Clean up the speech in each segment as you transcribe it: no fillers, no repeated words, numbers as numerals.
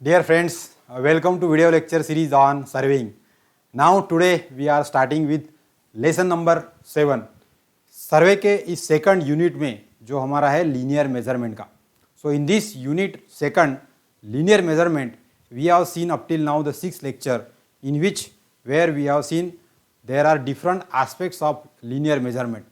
Dear friends, welcome to video lecture series on surveying. Now today we are starting with lesson number 7. सर्वे के इस second unit में जो हमारा है linear measurement का. So in this unit second linear measurement we have seen up till now the 6th lecture in which where we have seen there are different aspects of linear measurement.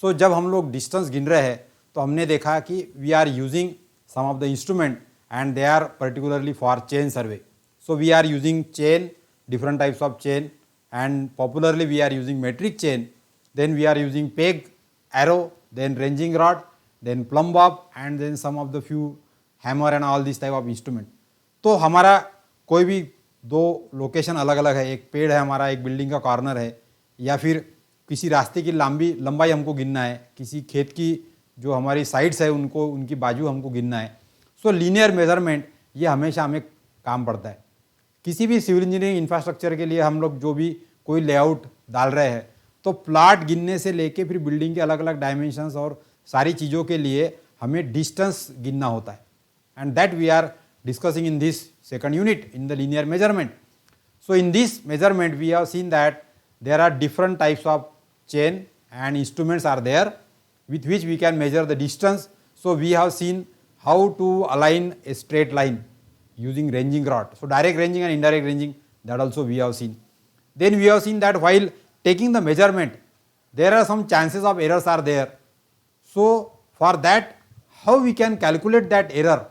So जब हम लोग distance गिन रहे हैं तो हमने देखा कि we are using some of the instrument and they are particularly for chain survey. So we are using chain, different types of chain, and popularly we are using metric chain, then we are using peg, arrow, then ranging rod, then plumb bob, and then some of the few hammer and all this type of instrument. तो हमारा कोई भी दो location अलग अलग है, एक पेड़ है हमारा, एक बिल्डिंग का कॉर्नर है, या फिर किसी रास्ते की लंबाई हमको गिनना है, किसी खेत की जो हमारी साइड्स है उनको उनकी बाजू हमको गिनना है. सो लीनियर मेजरमेंट ये हमेशा हमें काम पड़ता है. किसी भी सिविल इंजीनियरिंग इंफ्रास्ट्रक्चर के लिए हम लोग जो भी कोई लेआउट डाल रहे हैं तो प्लाट गिनने से लेके फिर बिल्डिंग के अलग अलग डायमेंशंस और सारी चीज़ों के लिए हमें डिस्टेंस गिनना होता है. And that we are discussing in this second unit in the linear measurement. So in this measurement we have seen that there are different types of chain and instruments are there with which we can measure the distance. So we have seen how to align a straight line using ranging rod. So direct ranging and indirect ranging, that also we have seen. Then we have seen that while taking the measurement, there are some chances of errors are there. So for that, how we can calculate that error?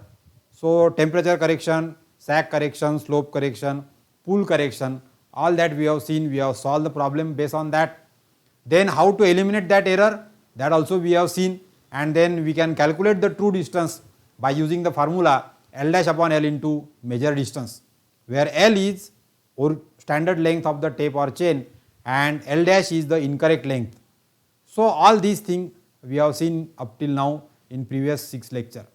So temperature correction, sag correction, slope correction, pull correction, all that we have seen. We have solved the problem based on that. Then how to eliminate that error? That also we have seen, and then we can calculate the true distance by using the formula L dash upon L into measured distance, where L is or standard length of the tape or chain and L dash is the incorrect length. So all these things we have seen up till now in previous 6 lecture.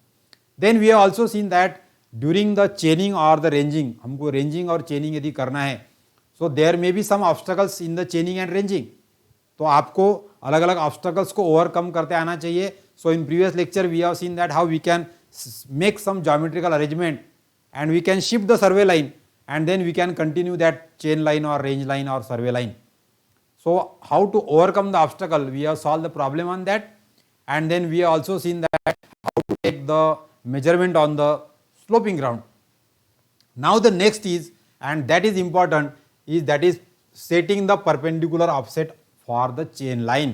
Then we have also seen that during the chaining or the ranging, हमको ranging और chaining यदि करना है, so there may be some obstacles in the chaining and ranging. तो आपको अलग अलग ऑब्स्टकल्स को ओवरकम करते आना चाहिए. So in previous lecture we have seen that how we can make some geometrical arrangement and we can shift the survey line and then we can continue that chain line और range line और survey line. So how to overcome the obstacle we have solved the problem on that, and then we have also seen that how to take the measurement on the sloping ground. Now the next is, and that is important, is that is setting the perpendicular offset for the chain line.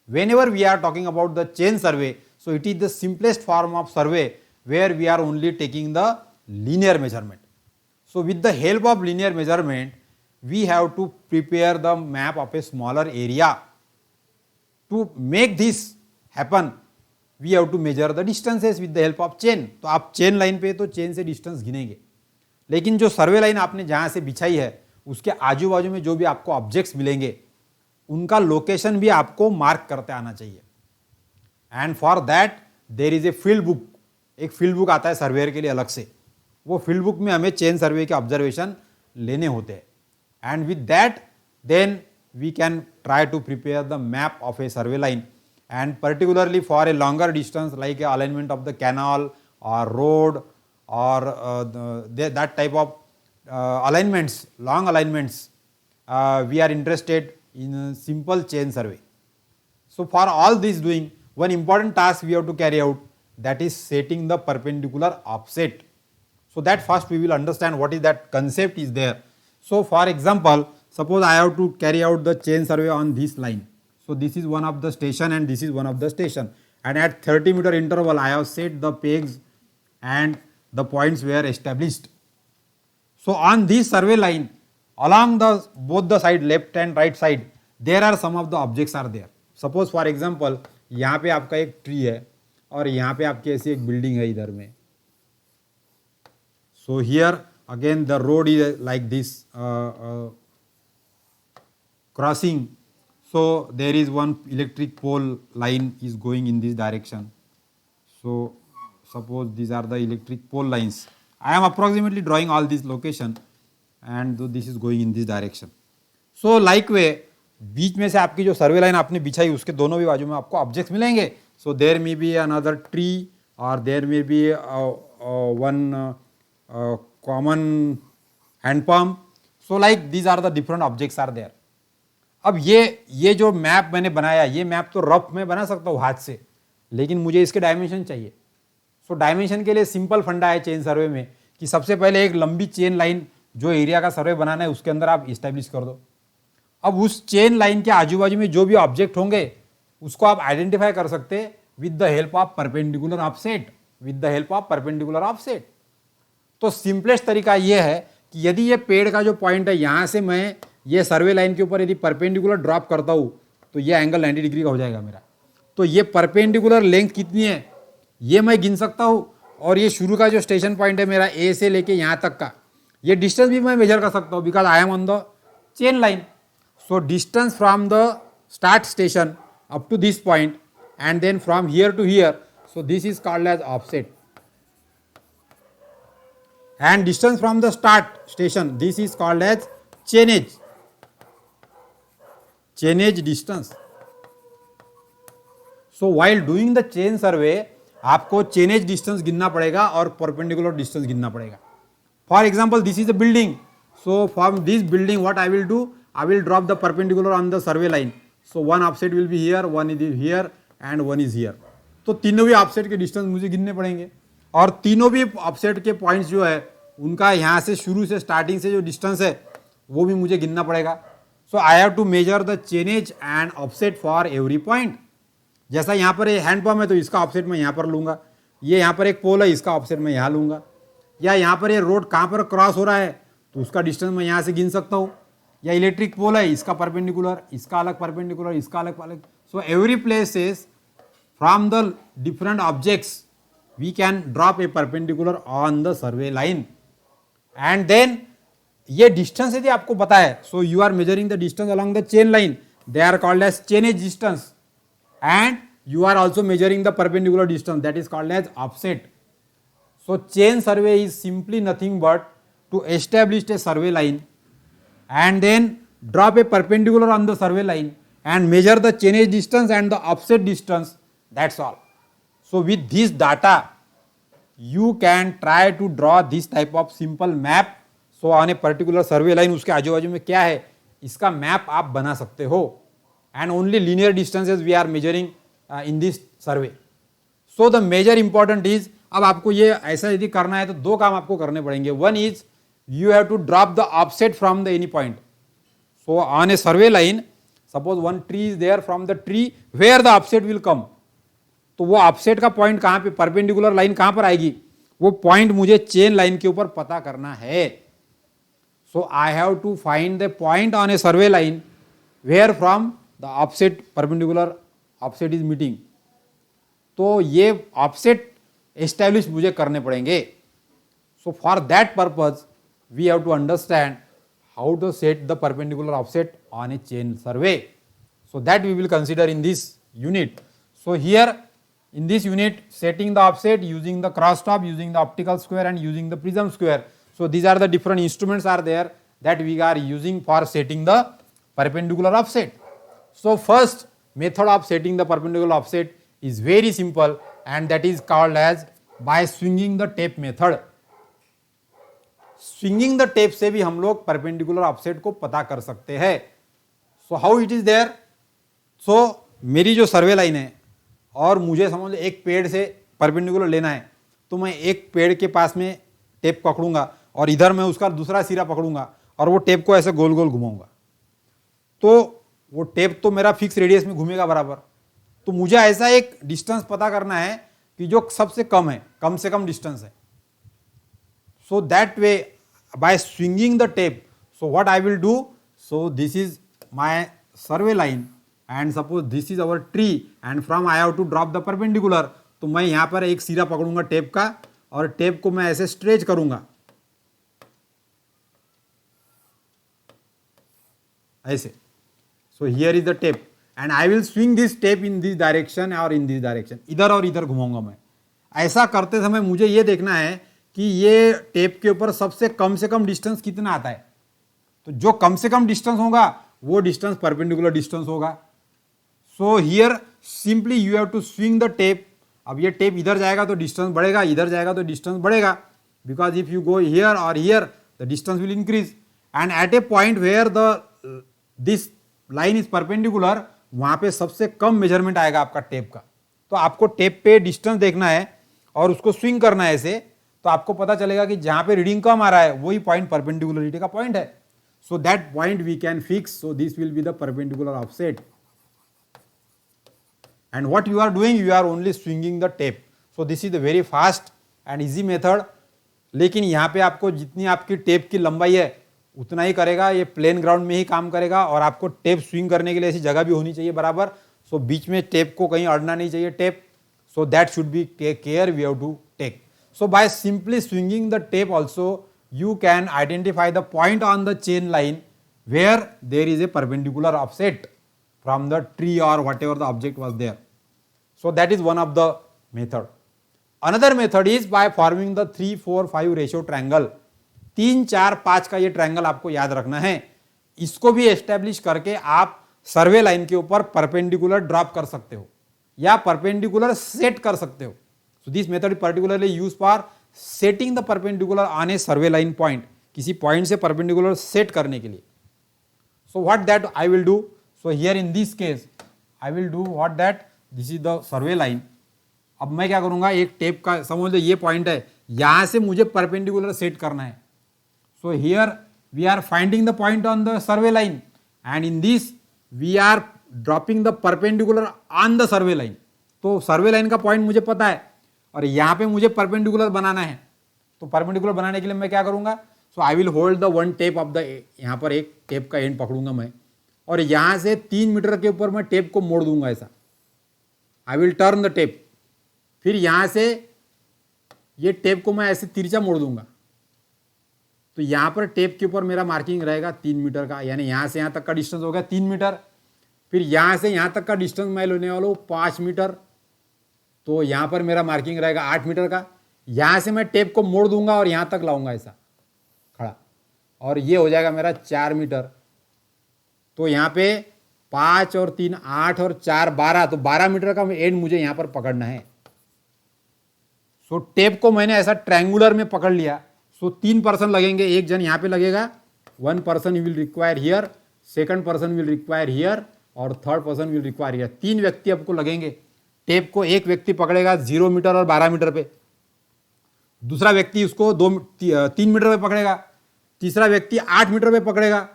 Whenever we are talking about the chain survey, so it is the simplest form of survey where we are only taking the linear measurement. So with the help of linear measurement, we have to prepare the map of a smaller area. To make this happen, we have to measure the distances with the help of chain. तो आप chain line पे तो chain से distance गिनेंगे, लेकिन जो सर्वे line आपने जहाँ से बिछाई है उसके आजू बाजू में जो भी आपको ऑब्जेक्ट्स मिलेंगे उनका लोकेशन भी आपको मार्क करते आना चाहिए. And for that there is a field book. एक फील्ड बुक आता है सर्वेयर के लिए अलग से. वो फील्ड बुक में हमें चेन सर्वे के ऑब्जर्वेशन लेने होते हैं. And with that then we can try to prepare the map of a survey line, and particularly for a longer distance like a alignment of the canal और road और that type of alignments, long alignments, we are interested in a simple chain survey. So for all this doing, one important task we have to carry out, that is setting the perpendicular offset. So that first we will understand what is that concept is there. So for example, suppose I have to carry out the chain survey on this line. So this is one of the station and this is one of the station, and at 30-meter interval I have set the pegs and the points were established. So on this survey line, along the both the side left and right side, there are some of the objects are there. Suppose for example यहाँ पे आपका एक tree है और यहाँ पे आपकी ऐसी एक बिल्डिंग है इधर में. So here again the road is like this crossing. So there is one electric pole line is going in this direction. So suppose these are the electric pole lines. I am approximately drawing all this location and this is going in this direction. So like way बीच में से आपकी जो सर्वे line आपने बिछाई उसके दोनों भी बाजू में आपको ऑब्जेक्ट्स मिलेंगे. So there may be another tree और there may be one common hand pump. So like these are the different objects are there. अब ये जो मैप मैंने बनाया, ये मैप तो रफ में बना सकता हूँ हाथ से, लेकिन मुझे इसके डायमेंशन चाहिए. सो डायमेंशन के लिए सिंपल फंडा है चेन सर्वे में कि सबसे पहले एक लंबी चेन लाइन जो एरिया का सर्वे बनाना है उसके अंदर आप इस्टेब्लिश कर दो. अब उस चेन लाइन के आजू बाजू में जो भी ऑब्जेक्ट होंगे उसको आप आइडेंटिफाई कर सकते with the help of perpendicular offset. With the help of perpendicular offset. तो सिंपलेस्ट तरीका यह है कि यदि ये पेड़ का जो पॉइंट है यहां से मैं ये सर्वे लाइन के ऊपर यदि परपेंडिकुलर ड्रॉप करता हूं तो ये एंगल 90 डिग्री का हो जाएगा मेरा. तो ये परपेंडिकुलर लेंथ कितनी है ये मैं गिन सकता हूं, और ये शुरू का जो स्टेशन पॉइंट है मेरा ए से लेके यहां तक का, ये डिस्टेंस भी मैं मेजर कर सकता हूं because I am on the chain line. So distance from the start station up to this point and then from here to here, so this is called as offset. And distance from the start station, this is called as chainage. Chainage distance. So while doing the chain survey, आपको chainage distance गिनना पड़ेगा और perpendicular distance गिनना पड़ेगा. For example, this is a building. So from this building, what I will do? I will drop the perpendicular on the survey line. So one offset will be here, one is here, and one is here. तो तीनों भी offset के distance मुझे गिनने पड़ेंगे, और तीनों भी ऑफसेट के पॉइंट्स जो है उनका यहाँ से शुरू से स्टार्टिंग से जो डिस्टेंस है वो भी मुझे गिनना पड़ेगा. So I have to measure the chainage and offset for every point. जैसा यहाँ पर हैंड पम्प है तो इसका ऑफसेट मैं यहाँ पर लूँगा, ये यहाँ पर एक पोल है इसका ऑफसेट मैं यहाँ लूँगा, या यहाँ पर ये रोड कहाँ पर क्रॉस हो रहा है तो उसका डिस्टेंस मैं यहाँ से गिन सकता हूँ, या इलेक्ट्रिक पोल है इसका परपेंडिकुलर, इसका अलग परपेंडिकुलर, इसका अलग अलग. So every place is from the different objects we can drop a perpendicular on the survey line, and then ये distance यदि आपको पता है, so you are measuring the distance along the chain line, they are called as chainage distance, and you are also measuring the perpendicular distance, that is called as offset. So chain survey is simply nothing but to establish a survey line and then drop a perpendicular on the survey line and measure the chainage distance and the offset distance, that's all. So with this data, you can try to draw this type of simple map. So on a particular survey line, उसके आजू बाजू में क्या है इसका map आप बना सकते हो. And only linear distances we are measuring in this survey. So the major important is, अब आपको ये ऐसा यदि करना है तो दो काम आपको करने पड़ेंगे. One is you have to drop the offset from the any point. So on a survey line, suppose one tree is there, from the tree where the offset will come, तो वो ऑफसेट का point कहाँ पे, perpendicular line कहाँ पर आएगी, वो point मुझे चेन लाइन के ऊपर पता करना है. So I have to find the point on a survey line where from the offset perpendicular offset is meeting. तो ये ऑफसेट एस्टैब्लिश मुझे करने पड़ेंगे. So for that purpose we have to understand how to set the perpendicular offset on a chain survey. So that we will consider in this unit. So here in this unit, setting the offset, using the cross top, using the optical square and using the prism square. So these are the different instruments are there that we are using for setting the perpendicular offset. So first method of setting the perpendicular offset is very simple, and that is called as by swinging the tape method. Swinging the tape से भी हम लोग perpendicular offset को पता कर सकते हैं. So how it is there? So मेरी जो सर्वे लाइन है और मुझे समझ लो एक पेड़ से परपेंडिकुलर लेना है, तो मैं एक पेड़ के पास में टेप पकड़ूंगा और इधर मैं उसका दूसरा सिरा पकड़ूंगा और वो टेप को ऐसे गोल गोल घुमाऊंगा, तो वो टेप तो मेरा फिक्स रेडियस में घूमेगा बराबर. तो मुझे ऐसा एक डिस्टेंस पता करना है कि जो सबसे कम है, कम से कम डिस्टेंस है. So that way by swinging the tape, so what I will do, so this is my survey line and suppose this is our tree and from I have to drop the perpendicular. तो मैं यहाँ पर एक सिरा पकड़ूंगा tape का और tape को मैं ऐसे स्ट्रेच करूंगा ऐसे. So here is the tape and I will swing this tape in this direction or in this direction, इधर और इधर घुमाऊंगा मैं. ऐसा करते समय मुझे ये देखना है कि ये टेप के ऊपर सबसे कम से कम डिस्टेंस कितना आता है. तो जो कम से कम डिस्टेंस होगा वो डिस्टेंस परपेंडिकुलर डिस्टेंस होगा. So here simply you have to swing the tape. अब ये टेप इधर जाएगा तो डिस्टेंस बढ़ेगा, इधर जाएगा तो डिस्टेंस बढ़ेगा. because if you go here or here the distance will increase, and at a point where the this line is perpendicular, वहां पे सबसे कम मेजरमेंट आएगा आपका टेप का। तो आपको टेप पे डिस्टेंस देखना है और उसको स्विंग करना है ऐसे, तो आपको पता चलेगा कि जहां पे रीडिंग कम आ रहा है वही पॉइंट परपेंडिकुलरिटी का पॉइंट है। So that point we can fix, so this will be the perpendicular offset, and what you are doing, you are only swinging the tape. So this is the very fast and easy method। लेकिन यहाँ पे आपको जितनी आपकी tape की लंबाई है उतना ही करेगा, ये प्लेन ग्राउंड में ही काम करेगा, और आपको टेप स्विंग करने के लिए ऐसी जगह भी होनी चाहिए बराबर। सो बीच में टेप को कहीं अड़ना नहीं चाहिए tape, so that should be care we have to take. So by simply swinging the tape also you can identify the point on the chain line where there is a perpendicular offset from the tree or whatever the object was there. So that is one of the method. Another method is by forming the 3, 4, 5 ratio triangle. 3, 4, 5 का ये triangle आपको याद रखना है। इसको भी establish करके आप सर्वे लाइन के ऊपर परपेंडिकुलर ड्रॉप कर सकते हो या परपेंडिकुलर सेट कर सकते हो। So this method particularly use for setting the perpendicular on a survey line point, किसी पॉइंट से परपेंडिकुलर सेट करने के लिए। So what that I will do, so here in this case I will do what that, this is the survey line. अब मैं क्या करूंगा, एक टेप का समझ लो ये पॉइंट है, यहां से मुझे परपेंडिकुलर सेट करना है। So here we are finding the point on the survey line and in this we are dropping the perpendicular on the survey line. तो सर्वे लाइन का पॉइंट मुझे पता है और यहाँ पे मुझे परपेंडिकुलर बनाना है। तो परपेंडिकुलर बनाने के लिए मैं क्या करूंगा, so I will hold the one tape of the, यहाँ पर एक टेप का एंड पकड़ूंगा मैं और यहाँ से 3 मीटर के ऊपर मैं टेप को मोड़ दूंगा ऐसा। I will turn the tape, फिर यहाँ से ये टेप को मैं ऐसे तिरछा मोड़ दूंगा। तो यहाँ पर टेप के ऊपर मेरा मार्किंग रहेगा 3 मीटर का, यानी यहाँ से यहाँ तक का डिस्टेंस हो गया 3 मीटर। फिर यहाँ से यहाँ तक का डिस्टेंस मैं लेने वाला हूँ 5 मीटर, तो यहाँ पर मेरा मार्किंग रहेगा 8 मीटर का। यहाँ से मैं टेप को मोड़ दूंगा और यहाँ तक लाऊंगा ऐसा खड़ा, और ये हो जाएगा मेरा 4 मीटर। तो यहाँ पे 5 और 3 8 और 4 12, तो 12 मीटर का एंड मुझे यहाँ पर पकड़ना है। सो टेप को मैंने ऐसा ट्रायंगुलर में पकड़ लिया। सो 3 पर्सन लगेंगे, एक जन यहाँ पे लगेगा, 1 person will require here, 2nd person will require here और 3rd person will require here. 3 व्यक्ति आपको लगेंगे। टेप को एक व्यक्ति पकड़ेगा 0 मीटर और 12 मीटर पे, दूसरा व्यक्ति उसको 3 मीटर पे पकड़ेगा, तीसरा व्यक्ति 8 मीटर पे पकड़ेगा,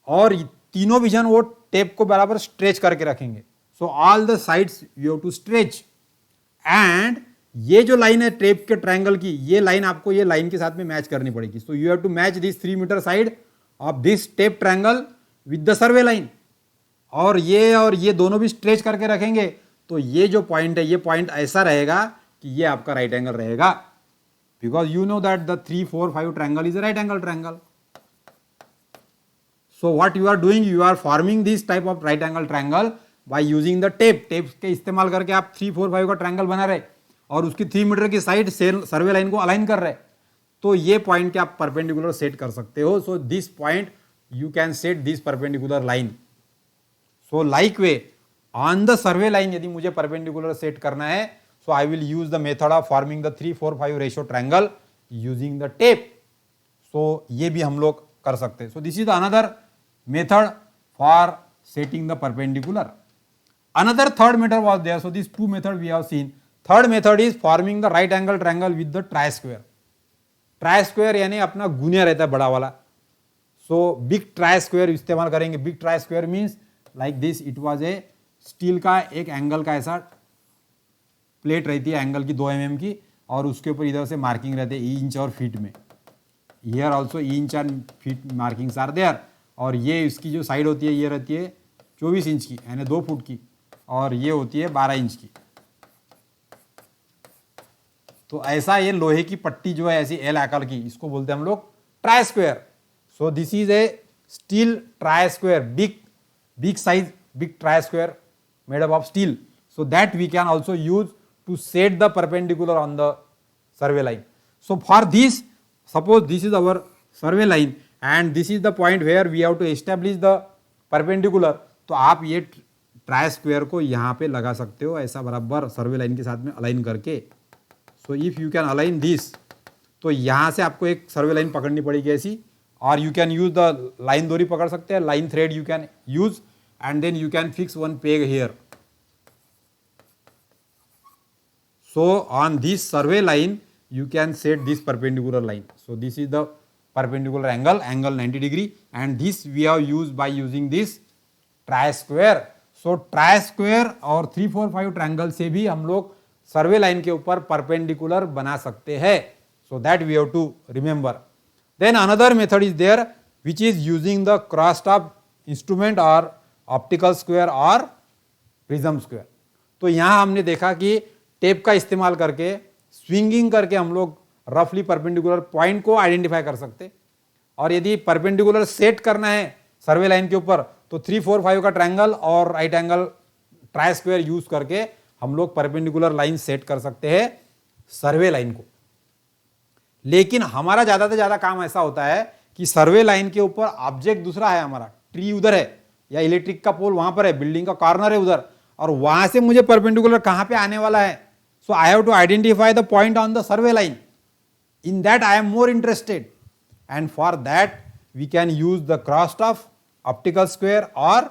और तीनों भी जन वो टेप को बराबर स्ट्रेच करके रखेंगे। So all the sides you have to stretch, and ये जो लाइन है टेप के ट्रायंगल की, ये लाइन आपको ये लाइन के साथ में मैच करनी पड़ेगी। So you have to match this 3 metre side of this tape triangle with the survey line, और ये दोनों भी स्ट्रेच करके रखेंगे। तो ये जो पॉइंट है, ये पॉइंट ऐसा रहेगा कि ये आपका राइट एंगल रहेगा, because you know that the 3, 4, 5 triangle is a right angle triangle. So what you are doing, you are forming this type of right angle triangle by using the tape. Tape के इस्तेमाल करके आप 3, 4, 5 का triangle बना रहे और उसकी 3 metre की साइड सर्वे लाइन को अलाइन कर रहे, तो ये पॉइंट के आप परपेंडिकुलर सेट कर सकते हो। So this point you can set this perpendicular line. So like way on the survey line यदि मुझे परपेंडिकुलर सेट करना है, so I will use the method of forming the 3, 4, 5 ratio triangle using the tape. So ये भी हम लोग कर सकते हैं। So this is the another method for setting the perpendicular. Another third method was there, so this 2 method we have seen. Third method is forming the right angle triangle with the try square. Try square यानी अपना गुनिया रहता है बड़ा वाला। So big try square इस्तेमाल करेंगे। Big try square means like this, it was a steel का एक एंगल का ऐसा प्लेट रहती है एंगल की 2 mm की, और उसके ऊपर इधर से मार्किंग रहते हैं इंच और फीट में। Here also inch and feet markings are there. और ये इसकी जो साइड होती है ये रहती है 24 इंच की यानी 2 फुट की, और ये होती है 12 इंच की। तो ऐसा ये लोहे की पट्टी जो है ऐसी एल आकार की, इसको बोलते हैं हम लोग try square. So this is a steel try square, big size big try square made up of steel, so that we can also use to set the perpendicular on the survey line. So for this, suppose this is our survey line and this is the point where we have to establish the perpendicular, तो आप ये try square को यहाँ पे लगा सकते हो ऐसा बराबर सर्वे लाइन के साथ में अलाइन करके। सो if you can align this, तो यहाँ से आपको एक सर्वे लाइन पकड़नी पड़ेगी ऐसी, और you can use the line डोरी पकड़ सकते हैं, line thread you can use, and then you can fix one peg here. So on this survey line you can set this perpendicular line. So this is the perpendicular angle 90 degree, and this we have used by using this tri-square. So tri-square और 3 4 5 triangle से भी हम लोग सर्वे line के ऊपर perpendicular बना सकते हैं. So that we have to remember. Then another method is there which is using the cross-tabbed instrument or optical square और प्रिज्म स्क्वायर. तो यहाँ हमने देखा कि टेप का इस्तेमाल करके स्विंगिंग करके हम लोग रफली परपेंडिकुलर पॉइंट को आइडेंटिफाई कर सकते, और यदि परपेंडिकुलर सेट करना है सर्वे लाइन के ऊपर तो 3 4 5 का ट्रायंगल और right angle try square use करके हम लोग परपेंडिकुलर लाइन सेट कर सकते हैं सर्वे लाइन को. लेकिन हमारा ज्यादा से ज्यादा काम ऐसा होता है कि सर्वे लाइन के ऊपर ऑब्जेक्ट दूसरा है, हमारा ट्री उधर है या इलेक्ट्रिक का पोल वहां पर है, बिल्डिंग का कॉर्नर है उधर, और वहां से मुझे परपेंडिकुलर कहां पे आने वाला है. So I have to identify the point on the survey line. In that I am more interested, and for that we can use the cross staff, optical square और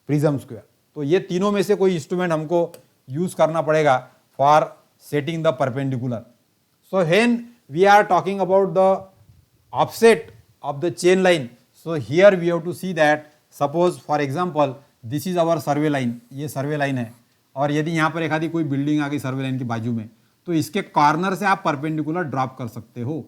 प्रिज्म स्क्वायर. तो ये तीनों में से कोई इंस्ट्रूमेंट हमको यूज करना पड़ेगा for setting the perpendicular. So when we are talking about the offset of the chain line, so here we have to see that suppose for example this is our survey line, ये survey line है, और यदि यहाँ पर एक आधी कोई building आ गई सर्वे लाइन के बाजू में, तो इसके कॉर्नर से आप परपेंडिकुलर ड्रॉप कर सकते हो.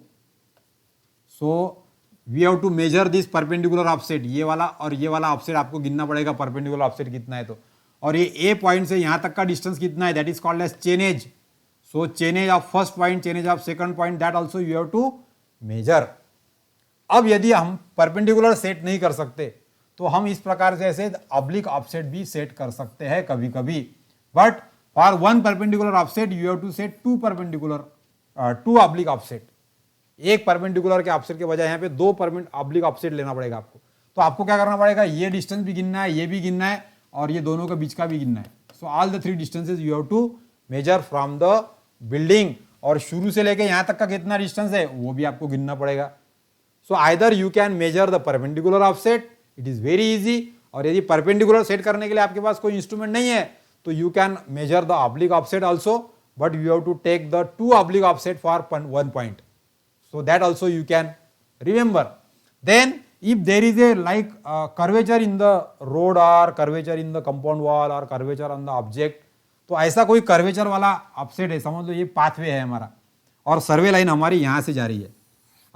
So we have to measure this perpendicular offset, ये वाला और ये वाला ऑफसेट आपको गिनना पड़ेगा परपेंडिकुलर ऑफसेट कितना है तो, और ये ए पॉइंट से यहाँ तक का डिस्टेंस कितना है, that is called as chainage. So chainage of first point, chainage of second point, that also you have to measure. अब यदि हम परपेंडिकुलर सेट नहीं कर सकते तो हम इस प्रकार से ऐसे ऑब्लिक ऑफसेट भी सेट कर सकते हैं कभी कभी. But for one perpendicular offset you have to set two oblique offset. एक परपेंडिकुलर के ऑफसेट के बजाय यहाँ पे 2 ऑब्लिक ऑफसेट लेना पड़ेगा आपको. तो आपको क्या करना पड़ेगा, ये डिस्टेंस भी गिनना है, ये भी गिनना है, और ये दोनों के बीच का भी गिनना है. So all the 3 distances you have to measure from the building, और शुरू से लेके यहाँ तक का कितना डिस्टेंस है वो भी आपको गिनना पड़ेगा. सो either you can measure the perpendicular offset, it is very easy, और यदि परपेंडिकुलर सेट करने के लिए आपके पास कोई इंस्ट्रूमेंट नहीं है तो you can measure the oblique offset also, but you have to take the 2 oblique offset for 1 point. So that also you can remember. Then if there is a like curvature in the road or curvature in the compound wall or curvature on the object, तो ऐसा कोई curvature वाला offset है, समझ लो ये pathway है हमारा और सर्वे लाइन हमारी यहाँ से जा रही है.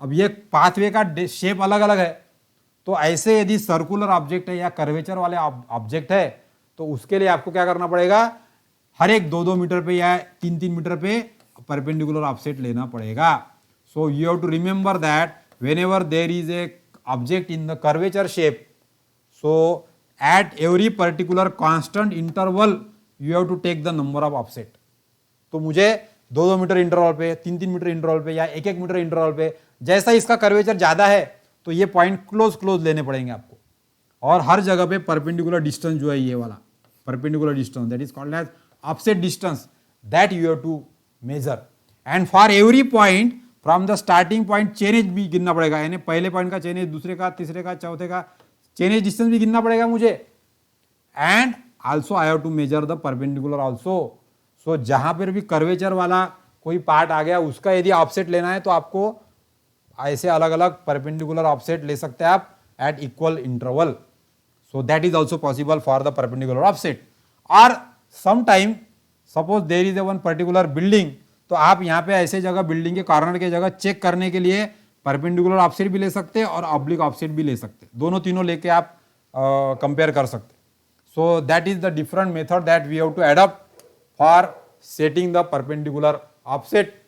अब ये पाथवे का शेप अलग अलग है, तो ऐसे यदि सर्कुलर ऑब्जेक्ट है या कर्वेचर वाले ऑब्जेक्ट है तो उसके लिए आपको क्या करना पड़ेगा, हर एक 2-2 मीटर पे या 3-3 मीटर पे परपेंडिकुलर ऑफसेट लेना पड़ेगा. So you have to remember that whenever there is a object in the curvature shape, so at every particular constant interval you have to take the number of offset. तो मुझे 2-2 metre interval पे, 3-3 metre interval पे या 1-1 metre interval पे, जैसा इसका curvature ज्यादा है तो ये पॉइंट क्लोज लेने पड़ेंगे आपको, और हर जगह पे परपेंडिकुलर डिस्टेंस जो है ये वाला perpendicular distance, that is called as offset distance, that you have to measure. And for every point from the starting point chainage भी गिनना पड़ेगा, यानी पहले पॉइंट का चेनेज, दूसरे का, तीसरे का, चौथे का चेनेज डिस्टेंस भी गिनना पड़ेगा मुझे. And also I have to measure the perpendicular also. So जहां पर भी कर्वेचर वाला कोई पार्ट आ गया उसका यदि ऑफसेट लेना है तो आपको ऐसे अलग अलग परपेंडिकुलर ऑफसेट ले सकते हैं आप at equal interval. So that is also possible for the perpendicular offset. और some time suppose there is a one particular building, तो आप यहाँ पे ऐसे जगह बिल्डिंग के कॉर्नर के जगह चेक करने के लिए परपेंडिकुलर ऑफसेट भी ले सकते हैं और ऑब्लिक ऑफसेट भी ले सकते हैं, दोनों तीनों लेके आप कंपेयर कर सकते हैं. So that is the different method that we have to adopt for setting the perpendicular offset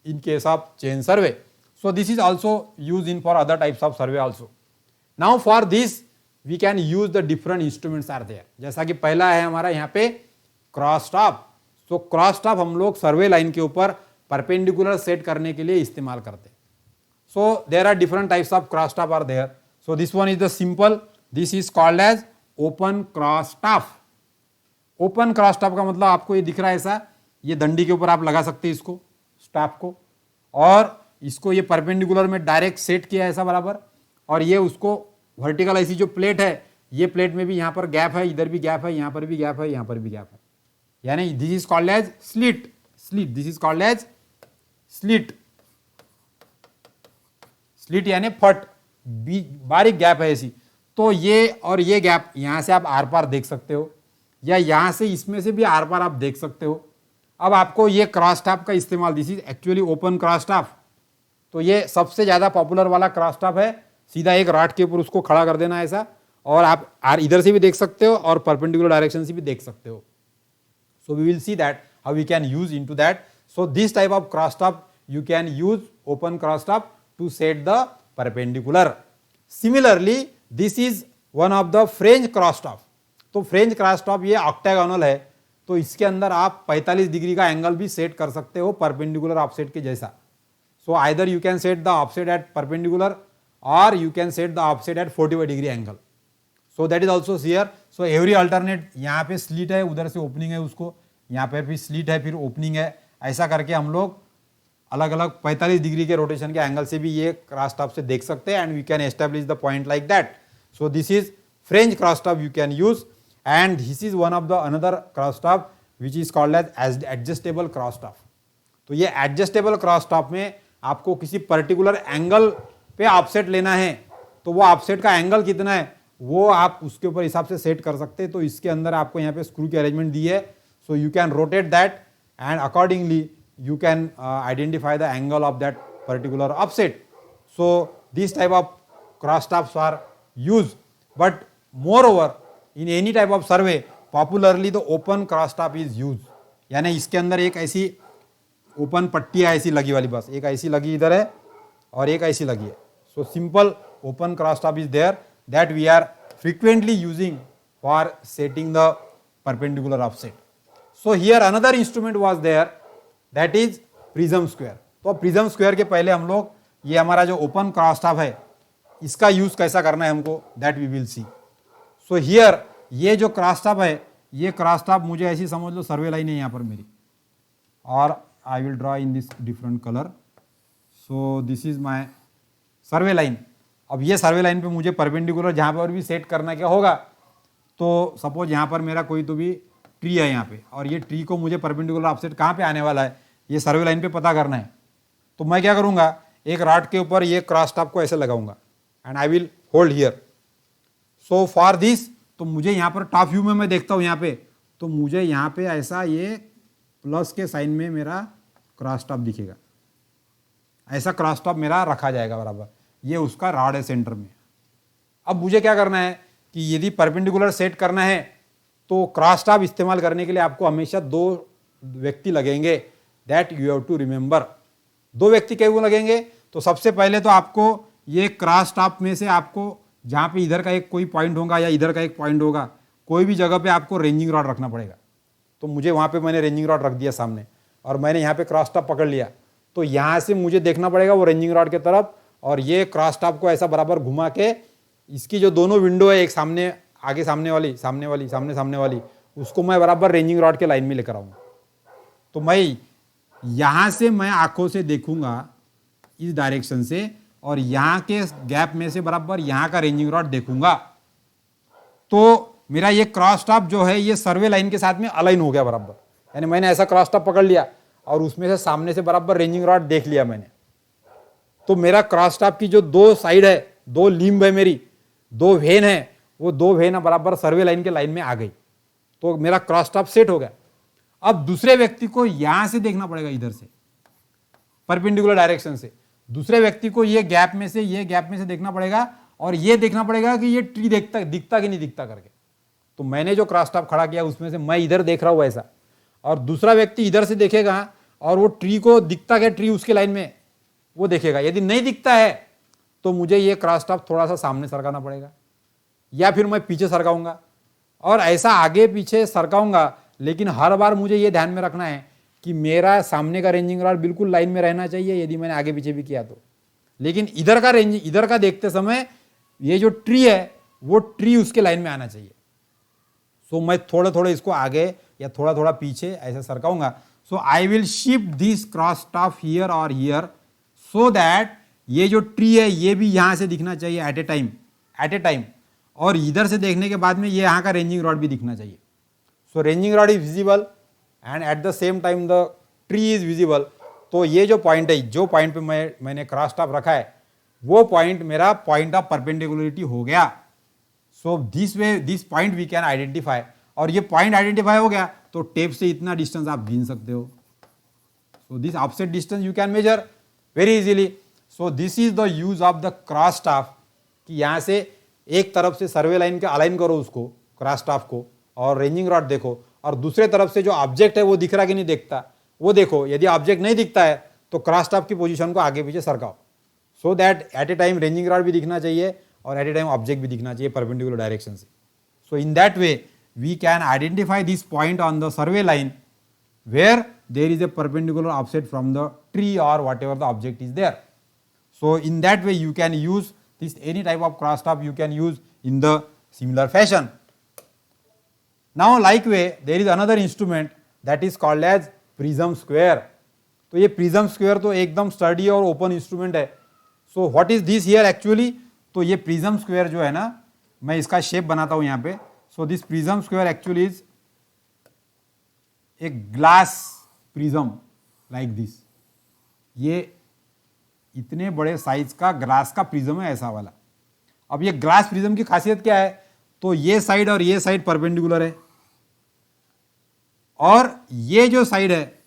in case of chain survey. So this is also use in for other types of survey also. Now for this we can use the different instruments are there. जैसा कि पहला है हमारा यहाँ पे cross-tub. तो cross-tub हम लोग सर्वे लाइन के ऊपर परपेंडिकुलर सेट करने के लिए इस्तेमाल करते हैं. So there are different types of cross staff are there. So this one is the simple, this is called as open cross staff. Open cross staff का मतलब आपको ये दिख रहा है ऐसा, ये डंडी के ऊपर आप लगा सकते हैं इसको, स्टॉप को, और इसको ये परपेंडिकुलर में डायरेक्ट सेट किया ऐसा बराबर, और ये उसको वर्टिकल ऐसी जो प्लेट है, ये प्लेट में भी यहाँ पर गैप है, इधर भी गैप है, यहाँ पर भी गैप है, यहाँ पर भी गैप है, यानी this is called as slit, this is called as slit यानी फट, बारीक गैप है ऐसी। तो ये और ये गैप यहां से आप आर पार देख सकते हो, या यहां से इसमें से भी आर पार आप देख सकते हो। अब आपको ये क्रॉस टाफ का इस्तेमाल, this is actually open cross tough, तो ये सबसे ज्यादा पॉपुलर वाला क्रॉस टाफ है। सीधा एक रॉड के ऊपर उसको खड़ा कर देना ऐसा, और आप आर इधर से भी देख सकते हो और परपेंडिकुलर डायरेक्शन से भी देख सकते हो। So we will see that how we can use into that. So this type of crosstop you can use open crosstop to set the perpendicular. Similarly, this is one of the French crosstop. तो French क्रॉसटॉप ये ऑक्टेगोनल है, तो इसके अंदर आप 45 degree का angle भी set कर सकते हो परपेंडिकुलर ऑफसेट के जैसा। So either you can set the offset at perpendicular और you can set the offset at 45 degree angle. So that is also here. So every alternate, यहाँ पे स्लिट है, उधर से ओपनिंग है उसको, यहाँ पे भी स्लिट है, फिर ओपनिंग है, ऐसा करके हम लोग अलग अलग 45 डिग्री के रोटेशन के एंगल से भी ये क्रॉसटॉप से देख सकते हैं, and we can establish the point like that. So this is French cross staff you can use, and this is one of the another cross staff which is called as adjustable cross staff. तो ये adjustable क्रॉसटॉप में आपको किसी particular angle पे offset लेना है, तो वो ऑफसेट का एंगल कितना है वो आप उसके ऊपर हिसाब से सेट कर सकते हैं। तो इसके अंदर आपको यहाँ पे स्क्रू की अरेंजमेंट दी है, so you can rotate that and accordingly you can identify the angle of that particular offset. So this type of crosstops are used, but moreover in any type of survey popularly the open crosstop is used. यानी इसके अंदर एक ऐसी open पट्टी है ऐसी लगी वाली, बस एक ऐसी लगी इधर है और एक ऐसी लगी है। So simple open crosstop is there that we are frequently using for setting the perpendicular offset. So here another instrument was there, that is prism square. तो प्रिज्म स्क्वायर के पहले हम लोग ये हमारा जो ओपन क्रॉसटॉप है इसका यूज कैसा करना है हमको, that we will see. So here ये जो क्रॉसटॉप है, ये क्रॉसटॉप मुझे ऐसी समझ लो सर्वे लाइन है यहाँ पर मेरी, और I will draw in this different colour. So this is my survey line. अब ये सर्वे लाइन पे मुझे परपेंडिकुलर जहाँ पर भी सेट करना क्या होगा, तो सपोज यहाँ पर मेरा कोई तो भी ट्री है यहाँ पे, और ये ट्री को मुझे परपेंडिकुलर ऑफसेट कहाँ पे आने वाला है ये सर्वे लाइन पे पता करना है। तो मैं क्या करूँगा, एक रॉड के ऊपर ये क्रॉसटॉप को ऐसे लगाऊंगा and I will hold here. So for this, तो मुझे यहाँ पर टॉप व्यू में मैं देखता हूँ यहाँ पे, तो मुझे यहाँ पे ऐसा ये प्लस के साइन में मेरा क्रॉसटॉप दिखेगा, ऐसा क्रॉसटॉप मेरा रखा जाएगा बराबर, ये उसका रॉड है सेंटर में। अब मुझे क्या करना है कि यदि परपेंडिकुलर सेट करना है तो क्रॉसटॉप इस्तेमाल करने के लिए आपको हमेशा दो व्यक्ति लगेंगे, that you have to remember. दो व्यक्ति क्यों लगेंगे, तो सबसे पहले तो आपको ये क्रॉसटॉप में से आपको जहाँ पे इधर का एक कोई पॉइंट होगा या इधर का एक पॉइंट होगा, कोई भी जगह पे आपको रेंजिंग रॉड रखना पड़ेगा। तो मुझे वहाँ पे मैंने रेंजिंग रॉड रख दिया सामने, और मैंने यहाँ पे क्रॉसटॉप पकड़ लिया, तो यहाँ से मुझे देखना पड़ेगा वो रेंजिंग रॉड के तरफ, और ये क्रॉसटॉप को ऐसा बराबर घुमा के इसकी जो दोनों विंडो है, एक सामने आगे सामने वाली, सामने वाली, सामने सामने वाली, उसको मैं बराबर रेंजिंग रॉड के लाइन में लेकर आऊंगा। तो मैं यहां से मैं आंखों से देखूंगा इस डायरेक्शन से, और यहां के गैप में से बराबर यहां का रेंजिंग रॉड देखूंगा, तो मेरा ये क्रॉसटॉप जो है ये सर्वे लाइन के साथ में अलाइन हो गया बराबर। यानी मैंने ऐसा क्रॉसटॉप पकड़ लिया और उसमें से सामने से बराबर रेंजिंग रॉड देख लिया मैंने, तो मेरा क्रॉसटॉप की जो दो साइड है, दो लिम्ब है मेरी, दो वेन है, वो दो वेन बराबर सर्वे लाइन के लाइन में आ गई, तो मेरा क्रॉसटॉप सेट हो गया। अब दूसरे व्यक्ति को यहां से देखना पड़ेगा, इधर से परपेंडिकुलर डायरेक्शन से, दूसरे व्यक्ति को ये गैप में से देखना पड़ेगा, और ये देखना पड़ेगा कि ये ट्री दिखता कि नहीं दिखता करके। तो मैंने जो क्रॉसटॉप खड़ा किया उसमें से मैं इधर देख रहा हूं ऐसा, और दूसरा व्यक्ति इधर से देखेगा और वो ट्री को दिखता क्या, ट्री उसके लाइन में वो देखेगा। यदि नहीं दिखता है तो मुझे ये क्रॉसटॉप थोड़ा सा सामने सरकाना पड़ेगा, या फिर मैं पीछे सरकाऊंगा, और ऐसा आगे पीछे सरकाऊंगा। लेकिन हर बार मुझे ये ध्यान में रखना है कि मेरा सामने का रेंजिंग रॉड बिल्कुल लाइन में रहना चाहिए, यदि मैंने आगे पीछे भी किया तो। लेकिन इधर का देखते समय ये जो ट्री है वो ट्री उसके लाइन में आना चाहिए। सो मैं थोड़ा थोड़ा इसको आगे या थोड़ा थोड़ा पीछे ऐसे सरकाऊंगा। So I will shift this cross staff here और हियर, सो दैट ये जो ट्री है ये भी यहाँ से दिखना चाहिए एट ए टाइम, और इधर से देखने के बाद में ये यहाँ का रेंजिंग रॉड भी दिखना चाहिए. So ranging rod is visible and at the same time the tree is visible. तो ये जो पॉइंट है, जो पॉइंट पे मैंने क्रॉस स्टाफ रखा है, वो पॉइंट मेरा पॉइंट ऑफ परपेंडिकुलरिटी हो गया. So this way this point we can identify, और ये पॉइंट आइडेंटिफाई हो गया तो टेप से इतना डिस्टेंस आप गिन सकते हो. So this offset distance you can measure very easily. So this is the use of the cross staff, कि यहाँ से एक तरफ से सर्वे लाइन के अलाइन करो उसको, क्रॉस स्टाफ को, और रेंजिंग रॉड देखो, और दूसरे तरफ से जो ऑब्जेक्ट है वो दिख रहा कि नहीं दिखता वो देखो. यदि ऑब्जेक्ट नहीं दिखता है तो क्रॉस स्टाफ की पोजीशन को आगे पीछे सरकाओ, so that at a time ranging rod भी दिखना चाहिए और एट ए टाइम ऑब्जेक्ट भी दिखना चाहिए परपेंडिकुलर डायरेक्शन से. So in that way we can identify this point on the survey line where there is a perpendicular offset from the tree or whatever the object is there. So in that way you can use this, any type of cross staff you can use in the similar fashion. Now like way there is another instrument that is called as prism square. तो ये prism square तो एकदम sturdy और open instrument है. So what is this here actually? तो ये prism square जो है ना, मैं इसका shape बनाता हूँ यहाँ पे. So this prism square actually is एक ग्लास प्रिज्म लाइक दिस. ये इतने बड़े साइज का ग्लास का प्रिज्म है ऐसा वाला. अब ये ग्लास प्रिज्म की खासियत क्या है? तो ये साइड और ये साइड परपेंडिकुलर है, और ये जो साइड है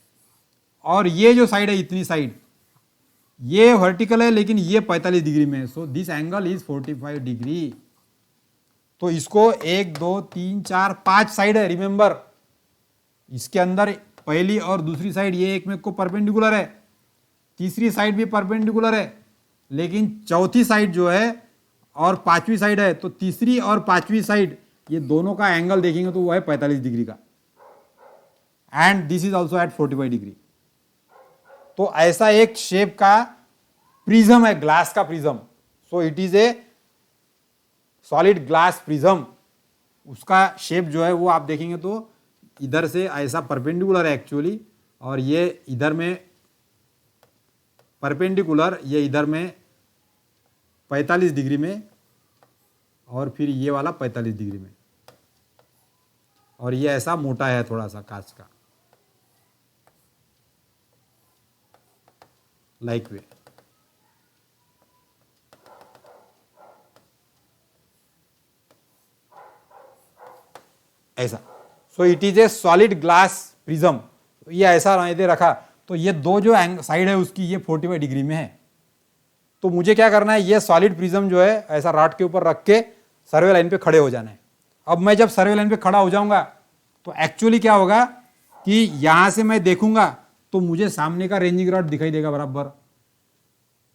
और ये जो साइड है, इतनी साइड ये वर्टिकल है लेकिन ये 45 डिग्री में है. So this angle is 45 degree. तो इसको 1 2 3 4 5 साइड है. रिमेंबर, इसके अंदर पहली और दूसरी साइड ये एक में को परपेंडिकुलर है, तीसरी साइड भी परपेंडिकुलर है, लेकिन चौथी साइड जो है और पांचवी साइड है, तो तीसरी और पांचवी साइड ये दोनों का एंगल देखेंगे तो वो है 45 डिग्री का, and this is also eight 45 degree. तो ऐसा एक शेप का प्रिज्म है, ग्लास का prism. So it is a solid glass prism. उसका शेप जो है वो आप देखेंगे तो इधर से ऐसा परपेंडिकुलर है एक्चुअली, और ये इधर में परपेंडिकुलर, ये इधर में 45 डिग्री में, और फिर ये वाला 45 डिग्री में, और ये ऐसा मोटा है थोड़ा सा कांच का, लाइक वे. ऐसा. So it is a solid glass prism. ये ऐसा दे रखा, तो ये दो जो साइड है उसकी ये 45 डिग्री में है. तो मुझे क्या करना है, ये सॉलिड प्रिज्म जो है ऐसा रॉड के ऊपर रख के सर्वे लाइन पे खड़े हो जाना है. अब मैं जब सर्वे लाइन पे खड़ा हो जाऊंगा तो एक्चुअली क्या होगा कि यहां से मैं देखूंगा तो मुझे सामने का रेंजिंग रॉड दिखाई देगा बराबर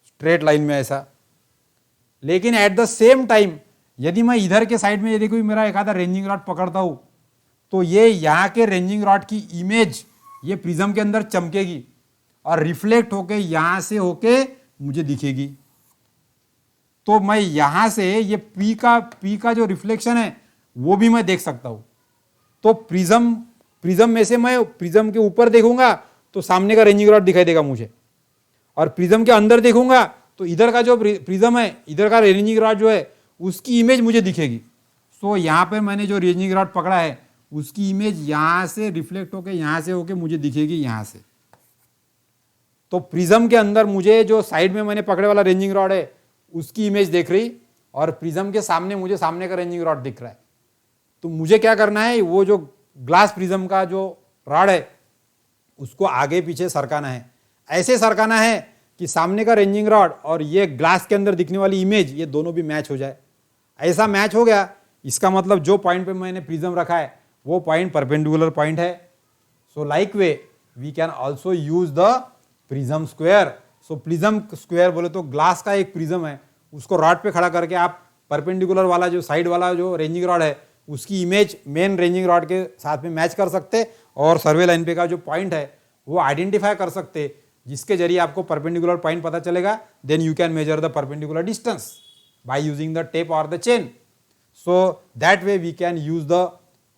स्ट्रेट लाइन में ऐसा. लेकिन एट द सेम टाइम यदि मैं इधर के साइड में यदि कोई मेरा एक आधा रेंजिंग रॉड पकड़ता हूं तो ये यहाँ के रेंजिंग रॉड की इमेज ये प्रिज्म के अंदर चमकेगी और रिफ्लेक्ट होके यहाँ से होके मुझे दिखेगी. तो मैं यहाँ से ये पी का जो रिफ्लेक्शन है वो भी मैं देख सकता हूँ. तो प्रिज्म में से मैं प्रिज्म के ऊपर देखूंगा तो सामने का रेंजिंग रॉड दिखाई देगा मुझे, और प्रिज्म के अंदर देखूंगा तो इधर का जो प्रिज्म है, इधर का रेंजिंग रॉड जो है उसकी इमेज मुझे दिखेगी. सो यहाँ पे मैंने जो रेंजिंग रॉड पकड़ा है उसकी इमेज यहां से रिफ्लेक्ट होके यहां से होके मुझे दिखेगी यहां से. तो प्रिज्म के अंदर मुझे जो साइड में मैंने पकड़े वाला रेंजिंग रॉड है उसकी इमेज देख रही, और प्रिज्म के सामने मुझे सामने का रेंजिंग रॉड दिख रहा है. तो मुझे क्या करना है, वो जो ग्लास प्रिज्म का जो रॉड है उसको आगे पीछे सरकाना है. ऐसे सरकाना है कि सामने का रेंजिंग रॉड और ये ग्लास के अंदर दिखने वाली इमेज ये दोनों भी मैच हो जाए. ऐसा मैच हो गया, इसका मतलब जो पॉइंट पे मैंने प्रिज्म रखा है वो पॉइंट परपेंडिकुलर पॉइंट है. So like way we can also use the prism square. So prism square बोले तो ग्लास का एक प्रिज्म है, उसको रॉड पे खड़ा करके आप परपेंडिकुलर वाला जो साइड वाला जो रेंजिंग रॉड है उसकी इमेज मेन रेंजिंग रॉड के साथ में मैच कर सकते, और सर्वे लाइन पे का जो पॉइंट है वो आइडेंटिफाई कर सकते, जिसके जरिए आपको परपेंडिकुलर पॉइंट पता चलेगा. Then you can measure the perpendicular distance by using the tape और the chain. So that way we can use the